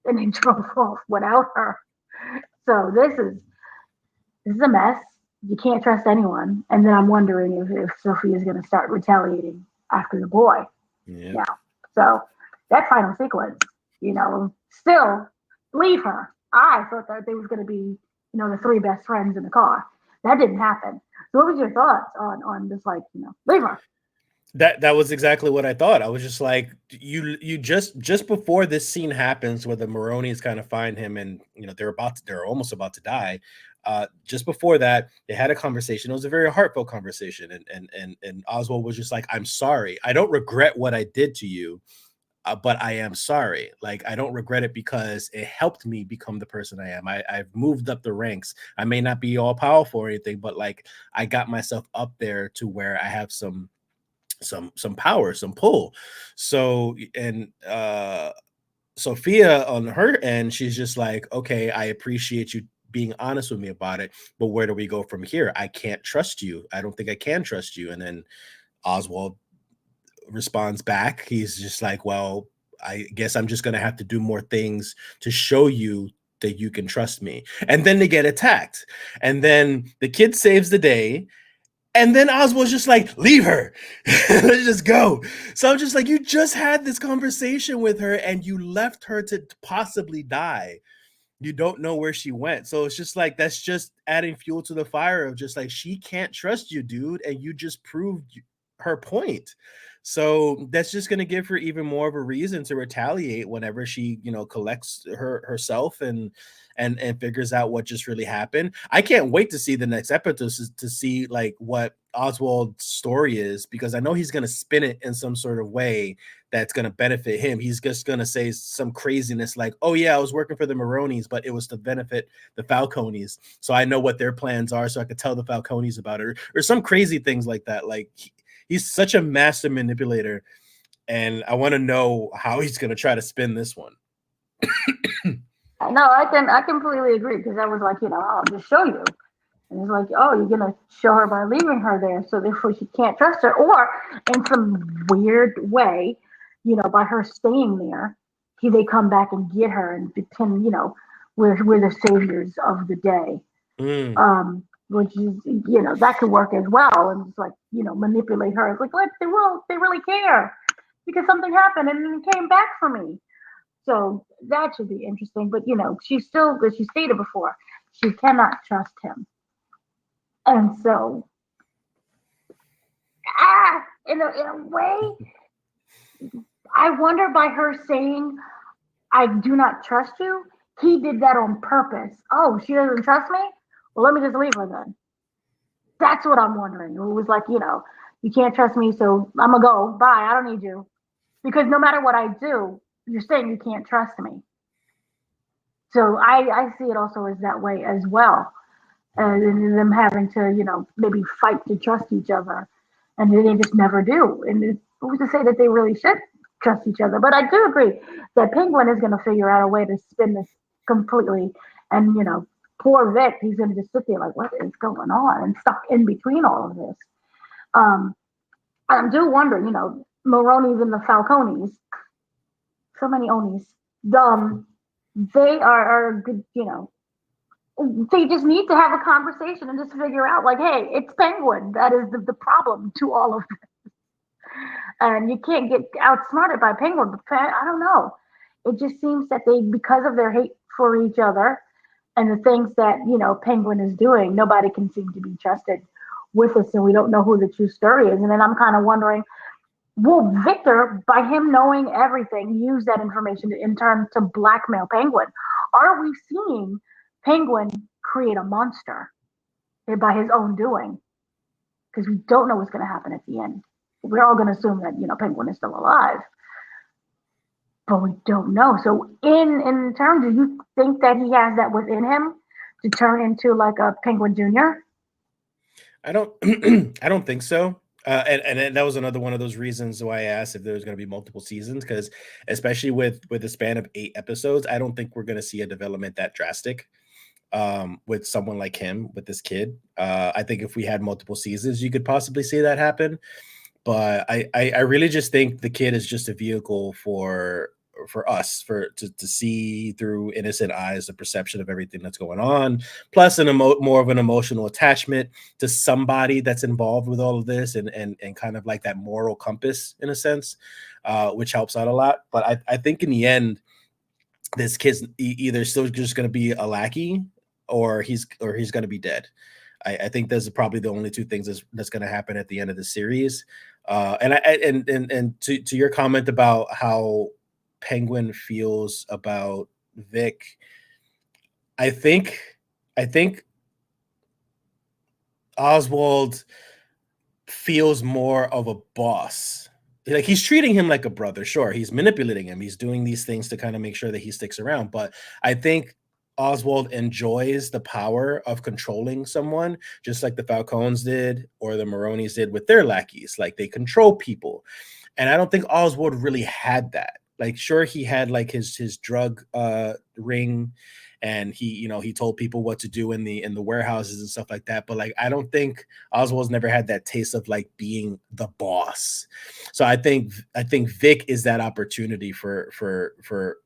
And he drove off without her. So this is a mess. You can't trust anyone. And then I'm wondering if Sophia's going to start retaliating after the boy. Yeah. Yeah. So that final sequence, still leave her. I thought that they was going to be, the three best friends in the car. That didn't happen. So what was your thoughts on this, like, leave her? That was exactly what I thought. I was just like, you just before this scene happens where the Maronis kind of find him and they're almost about to die. Just before that, they had a conversation. It was a very heartfelt conversation, and Oswald was just like, "I'm sorry. I don't regret what I did to you, but I am sorry. Like, I don't regret it because it helped me become the person I am. I've moved up the ranks. I may not be all powerful or anything, but like I got myself up there to where I have some power, some pull." So, and Sophia on her end, she's just like, okay, I appreciate you being honest with me about it, but where do we go from here? I can't trust you. I don't think I can trust you. And then Oswald responds back. He's just like, well, I guess I'm just gonna have to do more things to show you that you can trust me. And then they get attacked, and then the kid saves the day. And then Oswald's just like, leave her. Let's just go. So I'm just like, you just had this conversation with her and you left her to possibly die. You don't know where she went. So it's just like, that's just adding fuel to the fire of just like, she can't trust you, dude. And you just proved her point. So that's just going to give her even more of a reason to retaliate whenever she, collects herself and figures out what just really happened. I can't wait to see the next episode to see like what Oswald's story is, because I know he's going to spin it in some sort of way that's going to benefit him. He's just going to say some craziness like, oh yeah, I was working for the Maronis, but it was to benefit the Falcones. So I know what their plans are, so I could tell the Falcones about it, or some crazy things like that. Like, he's such a master manipulator, and I want to know how he's going to try to spin this one. No, I completely agree because I was like, I'll just show you. And it's like, oh, you're gonna show her by leaving her there, so therefore she can't trust her, or in some weird way, by her staying there, they come back and get her and pretend, we're the saviors of the day. Mm. Which is, that could work as well, and it's like, manipulate her. It's like, they really care because something happened and it came back for me. So that should be interesting. But she still, as she stated before, she cannot trust him. And so, in a way, I wonder by her saying, I do not trust you, he did that on purpose. Oh, she doesn't trust me? Well, let me just leave her then. That's what I'm wondering. It was like, you can't trust me, so I'm going to go. Bye. I don't need you. Because no matter what I do, you're saying you can't trust me. So I see it also as that way as well. And them having to, maybe fight to trust each other. And they just never do. And who's to say that they really should trust each other? But I do agree that Penguin is going to figure out a way to spin this completely. And, poor Vic, he's going to just sit there like, what is going on? And stuck in between all of this. I do wonder, Moroni's and the Falcones, so many Onis, they are good, They just need to have a conversation and just figure out, like, hey, it's Penguin. That is the problem to all of this. And you can't get outsmarted by Penguin. But I don't know. It just seems that they, because of their hate for each other and the things that, Penguin is doing, nobody can seem to be trusted with us. And we don't know who the true story is. And then I'm kind of wondering, will Victor, by him knowing everything, use that information in turn to blackmail Penguin? Are we seeing Penguin create a monster by his own doing? Because we don't know what's going to happen at the end. We're all going to assume that Penguin is still alive, but we don't know. So, in terms, do you think that he has that within him to turn into like a Penguin Junior? I don't I don't think so. And that was another one of those reasons why I asked if there was going to be multiple seasons, because especially with a span of 8 episodes, I don't think we're going to see a development that drastic with someone like him, with this kid. I think if we had multiple seasons, you could possibly see that happen. But I really just think the kid is just a vehicle for us to see through innocent eyes the perception of everything that's going on, plus more of an emotional attachment to somebody that's involved with all of this, and kind of like that moral compass in a sense, which helps out a lot. But I think in the end, this kid's either still just going to be a lackey, or he's going to be dead. I think those are probably the only two things that's going to happen at the end of the series. And to your comment about how Penguin feels about Vic, I think Oswald feels more of a boss. Like, he's treating him like a brother. Sure, he's manipulating him. He's doing these things to kind of make sure that he sticks around. But I think Oswald enjoys the power of controlling someone, just like the Falcones did or the Maronis did with their lackeys. Like, they control people. And I don't think Oswald really had that. Like, sure, he had like his drug ring, and he told people what to do in the warehouses and stuff like that. But like, I don't think Oswald's never had that taste of like being the boss. So I think Vic is that opportunity for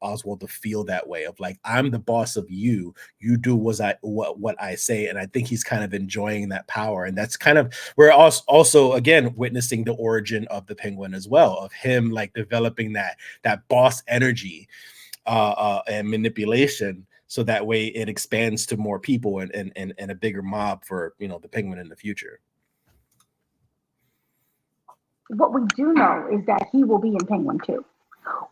Oswald to feel that way of like, I'm the boss of you. You do what I say. And I think he's kind of enjoying that power. And that's kind of, we're also again witnessing the origin of the Penguin as well, of him like developing that boss energy and manipulation, so that way it expands to more people and a bigger mob for the Penguin in the future. What we do know is that he will be in Penguin too.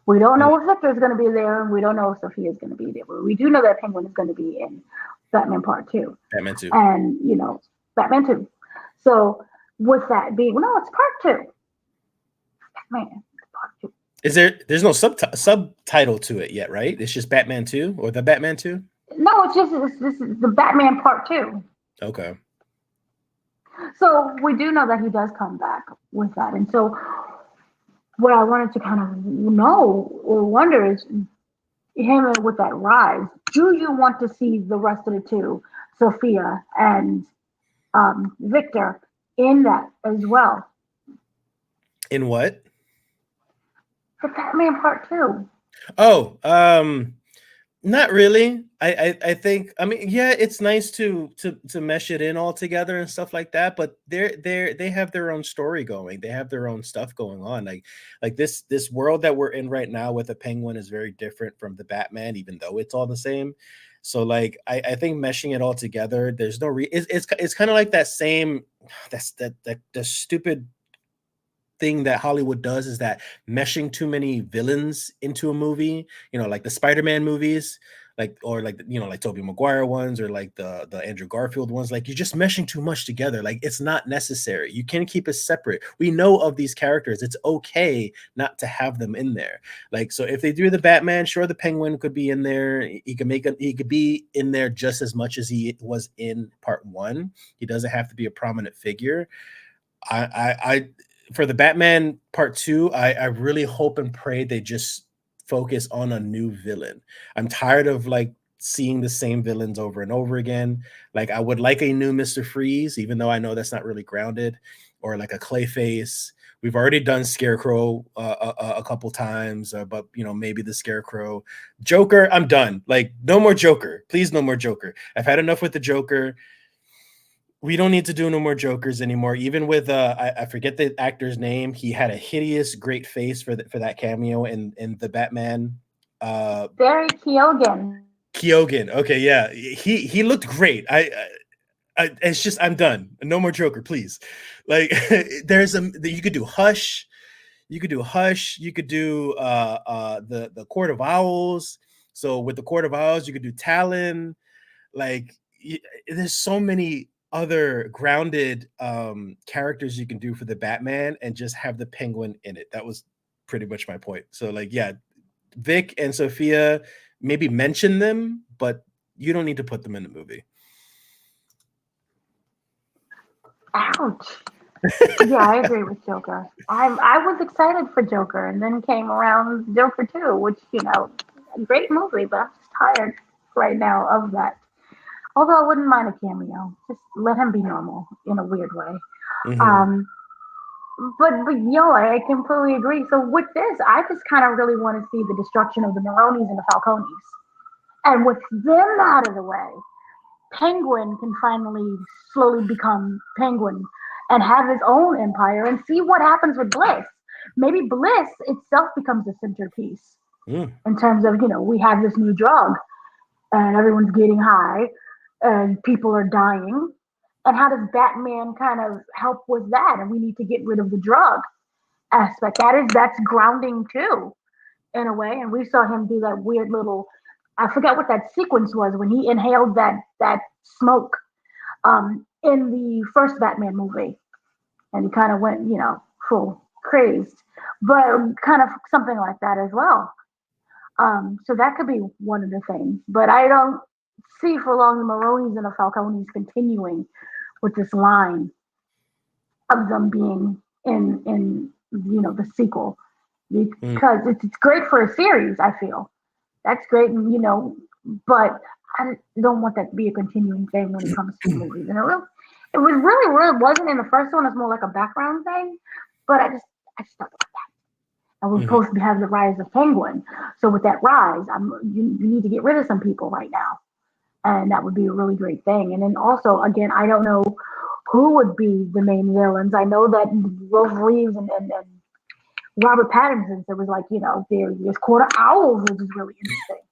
We don't know if Victor's going to be there, and we don't know if Sophia is going to be there. But we do know that Penguin is going to be in Batman Part 2. Batman 2. And, Batman 2. So, with that being, no, it's Part 2. Batman, Part 2. There's no subtitle to it yet, right? It's just Batman 2 or the Batman 2? No, this is the Batman Part 2. Okay. So we do know that he does come back with that. And so what I wanted to kind of know or wonder is, him with that rise, do you want to see the rest of the two, Sophia and Victor, in that as well? In what? The Batman Part 2. Oh, not really. I think, I mean, yeah, it's nice to mesh it in all together and stuff like that, but they have their own story going. They have their own stuff going on. Like this world that we're in right now with the Penguin is very different from the Batman, even though it's all the same. So like I think meshing it all together, there's no it's kind of like that same the stupid thing that Hollywood does, is that meshing too many villains into a movie, like the Spider-Man movies, like, or like, like Tobey Maguire ones, or like the Andrew Garfield ones. Like, you're just meshing too much together. Like, it's not necessary. You can keep it separate. We know of these characters. It's okay not to have them in there. Like, so if they do the Batman, sure, the Penguin could be in there. He could be in there just as much as he was in Part 1. He doesn't have to be a prominent figure. I for the Batman Part 2, I really hope and pray they just focus on a new villain. I'm tired of like seeing the same villains over and over again. Like, I would like a new Mr. Freeze, even though I know that's not really grounded, or like a Clayface. We've already done Scarecrow a couple times, but maybe the Scarecrow. Joker, I'm done. Like, no more Joker, please, no more Joker. I've had enough with the Joker. We don't need to do no more Jokers anymore. Even with I forget the actor's name. He had a hideous, great face for that cameo in the Batman. Barry Keoghan. Keoghan. Okay, yeah, he looked great. It's just, I'm done. No more Joker, please. Like, you could do Hush. You could do Hush. You could do the Court of Owls. So with the Court of Owls, you could do Talon. Like, there's so many other grounded characters you can do for the Batman, and just have the Penguin in it. That was pretty much my point. So, like, yeah, Vic and Sophia, maybe mention them, but you don't need to put them in the movie. Ouch. Yeah, I agree with Joker. I was excited for Joker, and then came around Joker 2, which, a great movie, but I'm just tired right now of that. Although I wouldn't mind a cameo. Just let him be normal in a weird way. Mm-hmm. But I completely agree. So with this, I just kind of really want to see the destruction of the Maronis and the Falcones. And with them out of the way, Penguin can finally slowly become Penguin and have his own empire, and see what happens with Bliss. Maybe Bliss itself becomes a centerpiece in terms of, we have this new drug and everyone's getting high and people are dying. And how does Batman kind of help with that? And we need to get rid of the drug aspect. That's grounding too, in a way. And we saw him do that weird little, I forgot what that sequence was when he inhaled that smoke in the first Batman movie, and he kind of went, full crazed, but kind of something like that as well. So that could be one of the things, but I don't see for long the Maronis and the Falcones continuing with this line of them being in the sequel, because it's great for a series. I feel that's great, and but I don't want that to be a continuing thing when it comes to movies. And it was really wasn't in the first one. It's more like a background thing, but I just don't like that. And we're supposed to have the rise of Penguin. So with that rise, you need to get rid of some people right now, and that would be a really great thing. And then also, again, I don't know who would be the main villains. I know that Rolf Reeves and Robert Pattinson, it was like, there's Quarter Owls, which is really interesting.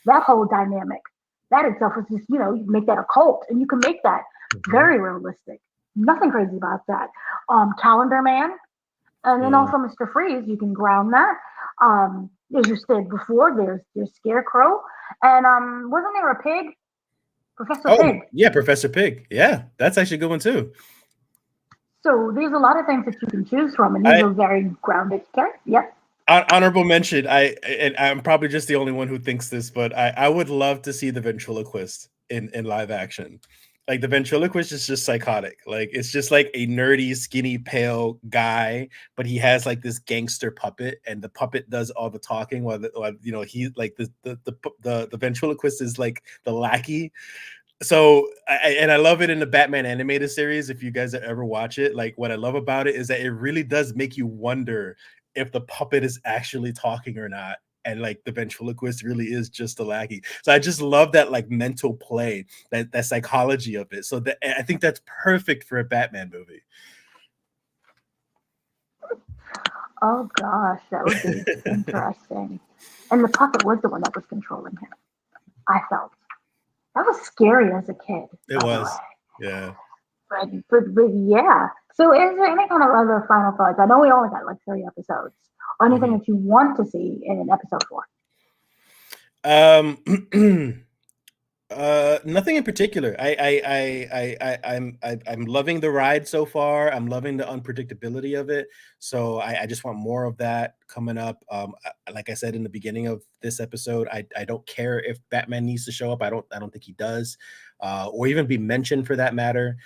That whole dynamic, that itself is just, you make that a cult, and you can make that very realistic. Nothing crazy about that. Calendar Man, and then also Mr. Freeze, you can ground that. As you said before, there's Scarecrow, and wasn't there a pig? Professor Pig. Yeah, Professor Pig. Yeah, that's actually a good one too. So there's a lot of things that you can choose from, and these are very grounded characters. Yep. Honorable mention. I'm probably just the only one who thinks this, but I would love to see the ventriloquist in live action. Like, the ventriloquist is just psychotic. Like, it's just like a nerdy, skinny, pale guy, but he has like this gangster puppet, and the puppet does all the talking while he like the ventriloquist is like the lackey. So I love it in the Batman animated series. If you guys ever watch it, like, what I love about it is that it really does make you wonder if the puppet is actually talking or not, and like the ventriloquist really is just a lackey. So I just love that, like, mental play, that psychology of it. So I think that's perfect for a Batman movie. Oh gosh, that would be interesting. And the puppet was the one that was controlling him. I felt that was scary as a kid. It was, yeah. But yeah. So is there any kind of other final thoughts? I know we only got like 3 episodes. Or anything that you want to see in episode 4? Nothing in particular. I'm loving the ride so far. I'm loving the unpredictability of it. So I just want more of that coming up. Like I said in the beginning of this episode, I don't care if Batman needs to show up. I don't think he does, or even be mentioned for that matter.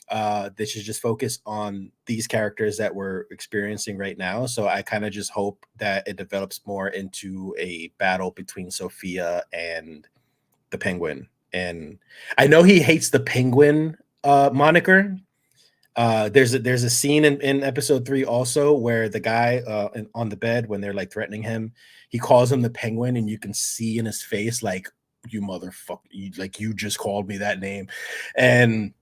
They should just focus on these characters that we're experiencing right now. So I kind of just hope that it develops more into a battle between Sophia and the Penguin. And I know he hates the Penguin moniker. There's a scene in episode 3 also where the guy on the bed, when they're like threatening him, he calls him the Penguin, and you can see in his face like, you motherfucker, you just called me that name. And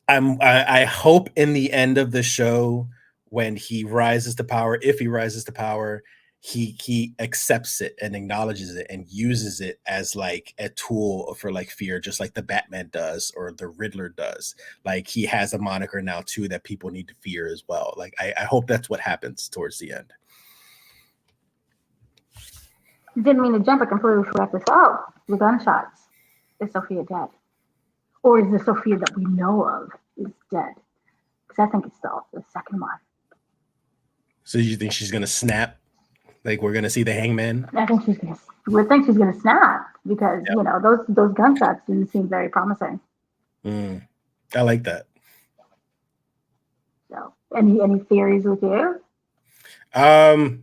I hope in the end of the show, when he rises to power, if he rises to power, he accepts it and acknowledges it and uses it as like a tool for like fear, just like the Batman does or the Riddler does. Like he has a moniker now too that people need to fear as well. Like I hope that's what happens towards the end. Didn't mean to jump. I completely forgot this. Oh, the gunshots. Is Sophia dead? Or is the Sophia that we know of is dead? Because I think it's the second one. So you think she's gonna snap? Like we're gonna see the Hangman? I think she's gonna snap because Yep. you know those gunshots didn't seem very promising. I like that. So any theories with you? I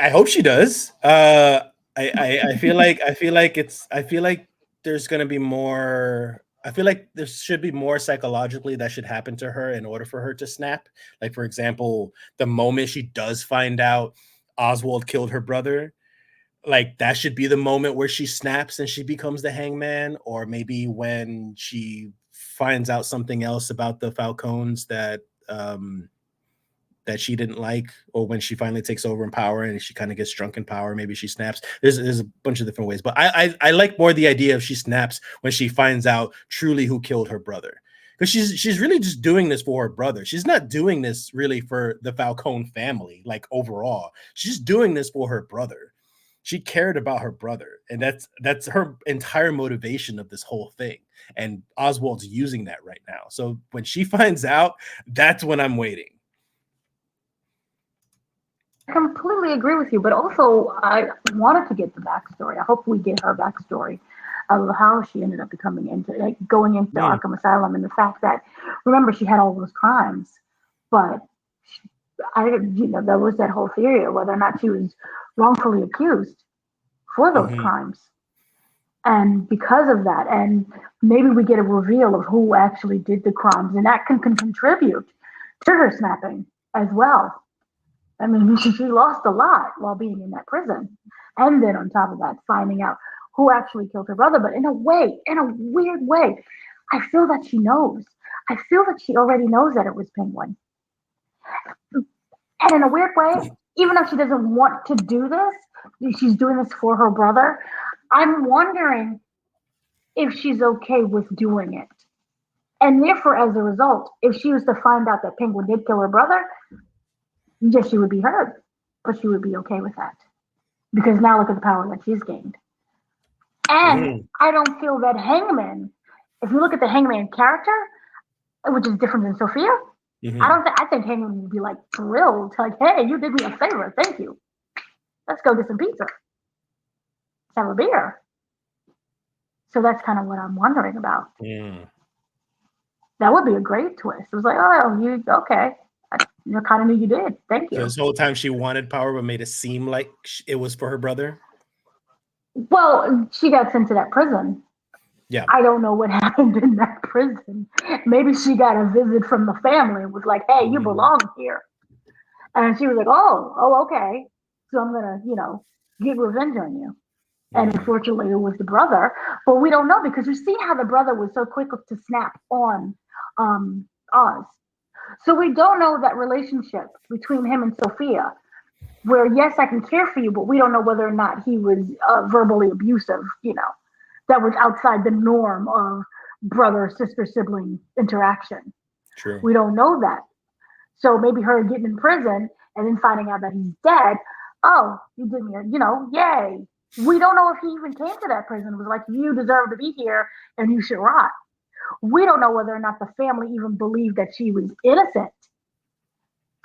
hope she does. I feel like there's gonna be more. I feel like there should be more psychologically that should happen to her in order for her to snap. Like, for example, the moment she does find out Oswald killed her brother, like that should be the moment where she snaps and she becomes the Hangman, or maybe when she finds out something else about the Falcons that she didn't like, or when she finally takes over in power and she kind of gets drunk in power, maybe she snaps. There's a bunch of different ways, but I like more the idea of she snaps when she finds out truly who killed her brother, because she's really just doing this for her brother. She's not doing this really for the Falcone family, like overall. She's doing this for her brother. She cared about her brother, and that's her entire motivation of this whole thing. And Oswald's using that right now. So when she finds out, that's when I'm waiting. I completely agree with you, but also I wanted to get the backstory. I hope we get her backstory of how she ended up becoming into like going into Arkham Asylum, and the fact that remember she had all those crimes, but there was that whole theory of whether or not she was wrongfully accused for those crimes. And because of that, and maybe we get a reveal of who actually did the crimes, and that can contribute to her snapping as well. I mean, she lost a lot while being in that prison. And then on top of that, finding out who actually killed her brother. But in a way, in a weird way, I feel that she knows. I feel that she already knows that it was Penguin. And in a weird way, even though she doesn't want to do this, she's doing this for her brother. I'm wondering if she's okay with doing it. And therefore, as a result, if she was to find out that Penguin did kill her brother, yes, she would be hurt, but she would be okay with that. Because now look at the power that she's gained. And I don't feel that Hangman, if you look at the Hangman character, which is different than Sophia, I think Hangman would be like thrilled, like, hey, you did me a favor, thank you. Let's go get some pizza. Let's have a beer. So that's kind of what I'm wondering about. That would be a great twist. It was like, oh, you okay. I kind of knew you did. Thank you. So this whole time she wanted power, but made it seem like it was for her brother. Well, she got sent to that prison. Yeah. I don't know what happened in that prison. Maybe she got a visit from the family and was like, hey, you belong here. And she was like, oh, okay. So I'm going to, get revenge on you. And unfortunately, it was the brother. But we don't know because you see how the brother was so quick to snap on Oz. So we don't know that relationship between him and Sophia, where yes, I can care for you, but we don't know whether or not he was verbally abusive, that was outside the norm of brother, sister, sibling interaction. True. We don't know that. So maybe her getting in prison and then finding out that he's dead, oh, you did me, yay. We don't know if he even came to that prison. It was like, you deserve to be here and you should rot. We don't know whether or not the family even believed that she was innocent.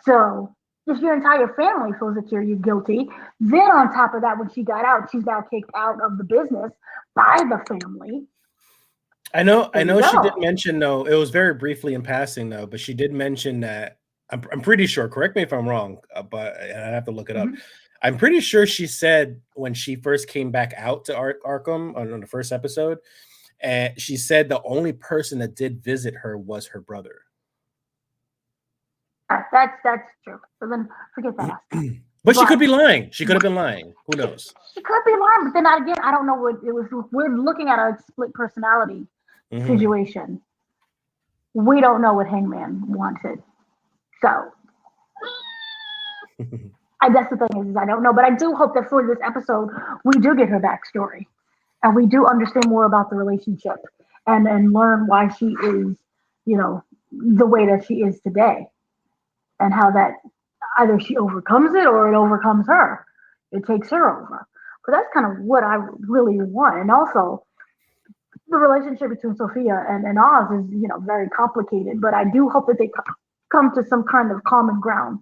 So if your entire family feels that you're guilty, then on top of that, when she got out, she's now kicked out of the business by the family. I know she did mention, though, it was very briefly in passing, though, but she did mention that, I'm pretty sure, correct me if I'm wrong, but I have to look it up. I'm pretty sure she said when she first came back out to Arkham on the first episode, And she said the only person that did visit her was her brother. That's true. So then forget that aspect. But she could be lying. She could have been lying. Who knows? She could be lying, but then again, I don't know what it was. We're looking at a split personality situation. We don't know what Hangman wanted. So that's the thing is I don't know. But I do hope that for this episode, we do get her backstory. And we do understand more about the relationship and learn why she is, the way that she is today. And how that either she overcomes it or it overcomes her. It takes her over. But that's kind of what I really want. And also, the relationship between Sophia and Oz is, very complicated. But I do hope that they come to some kind of common ground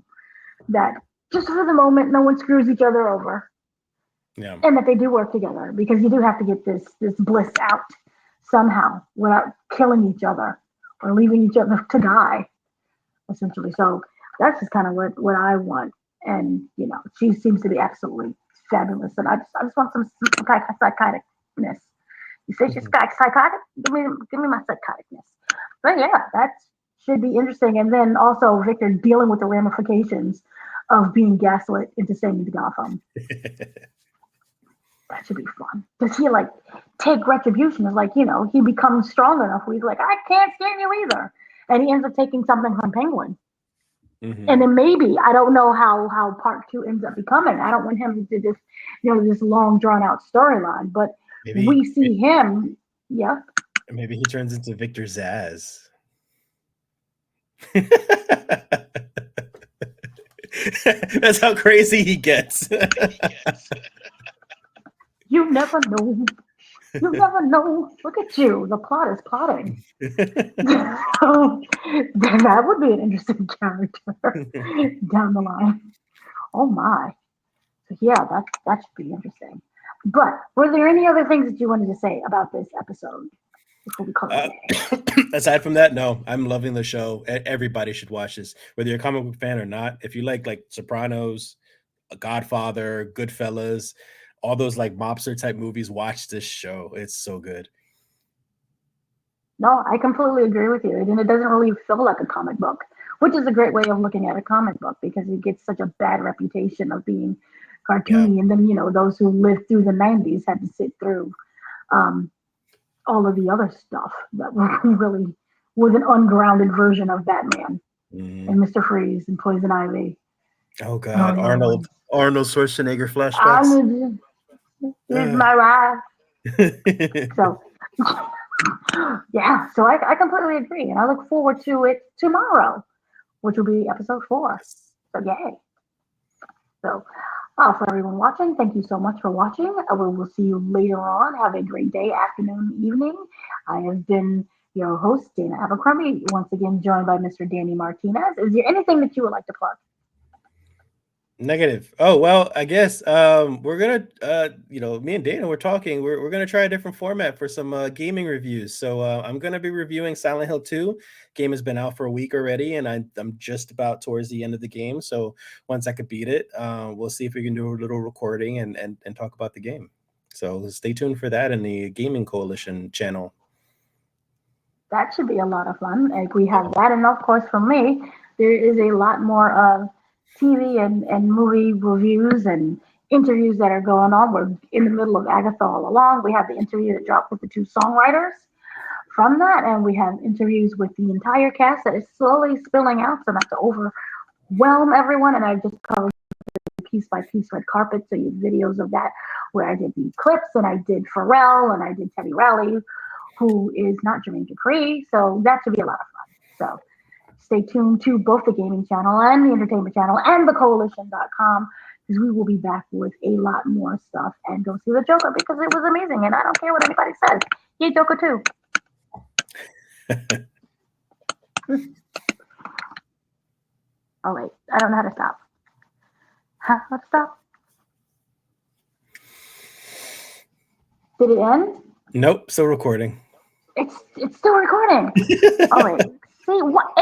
that just for the moment, no one screws each other over. Yeah. And that they do work together because you do have to get this bliss out somehow without killing each other or leaving each other to die, essentially. So that's just kind of what I want. And, she seems to be absolutely fabulous. And I just want some psychoticness. You say she's psychotic? Give me my psychoticness. But yeah, that should be interesting. And then also Victor dealing with the ramifications of being gaslit into staying in Gotham. That should be fun. Does he take retribution? It's he becomes strong enough where he's like, I can't stand you either. And he ends up taking something from Penguin. And then maybe, I don't know how part 2 ends up becoming. I don't want him to do this, this long drawn out storyline, but we see him. Yeah. Maybe he turns into Victor Zaz. That's how crazy he gets. You never know. You never know. Look at you. The plot is plotting. So that would be an interesting character down the line. Oh my. So yeah, that should be interesting. But were there any other things that you wanted to say about this episode before we call it? Aside from that, no, I'm loving the show. Everybody should watch this, whether you're a comic book fan or not. If you like Sopranos, Godfather, Goodfellas, all those mobster type movies, watch this show. It's so good. No, I completely agree with you. And it doesn't really feel like a comic book, which is a great way of looking at a comic book because it gets such a bad reputation of being cartoony. Yeah. And then, those who lived through the 90s had to sit through all of the other stuff that really was an ungrounded version of Batman and Mr. Freeze and Poison Ivy. Oh, God. Arnold Schwarzenegger flashbacks. Here's my life. So, yeah, so I completely agree. And I look forward to it tomorrow, which will be episode 4. So, yay. So, for everyone watching, thank you so much for watching. We will see you later on. Have a great day, afternoon, evening. I have been your host, Dana Abercrombie, once again joined by Mr. Danny Martinez. Is there anything that you would like to plug? Negative. Oh, well, I guess we're gonna me and Dana, we're talking. We're gonna try a different format for some gaming reviews. So I'm gonna be reviewing Silent Hill 2. Game has been out for a week already, and I'm just about towards the end of the game. So once I could beat it, we'll see if we can do a little recording and talk about the game. So stay tuned for that in the Gaming Coalition channel. That should be a lot of fun. Like we have that, and of course, for me, there is a lot more of TV and movie reviews and interviews that are going on. We're in the middle of Agatha all along. We have the interview that dropped with the 2 songwriters from that, and we have interviews with the entire cast that is slowly spilling out, so not to overwhelm everyone. And I just covered piece by piece red carpet, so you have videos of that where I did the clips, and I did Farrell, and I did Teddy Riley, who is not Jermaine Dupri. So that should be a lot of fun. So stay tuned to both the gaming channel and the entertainment channel and the coalition.com because we will be back with a lot more stuff. And go see the Joker because it was amazing. And I don't care what anybody says. Yay, Joker 2. Oh, wait. I don't know how to stop. Let's stop. Did it end? Nope. Still recording. It's still recording. Oh, wait. See, what?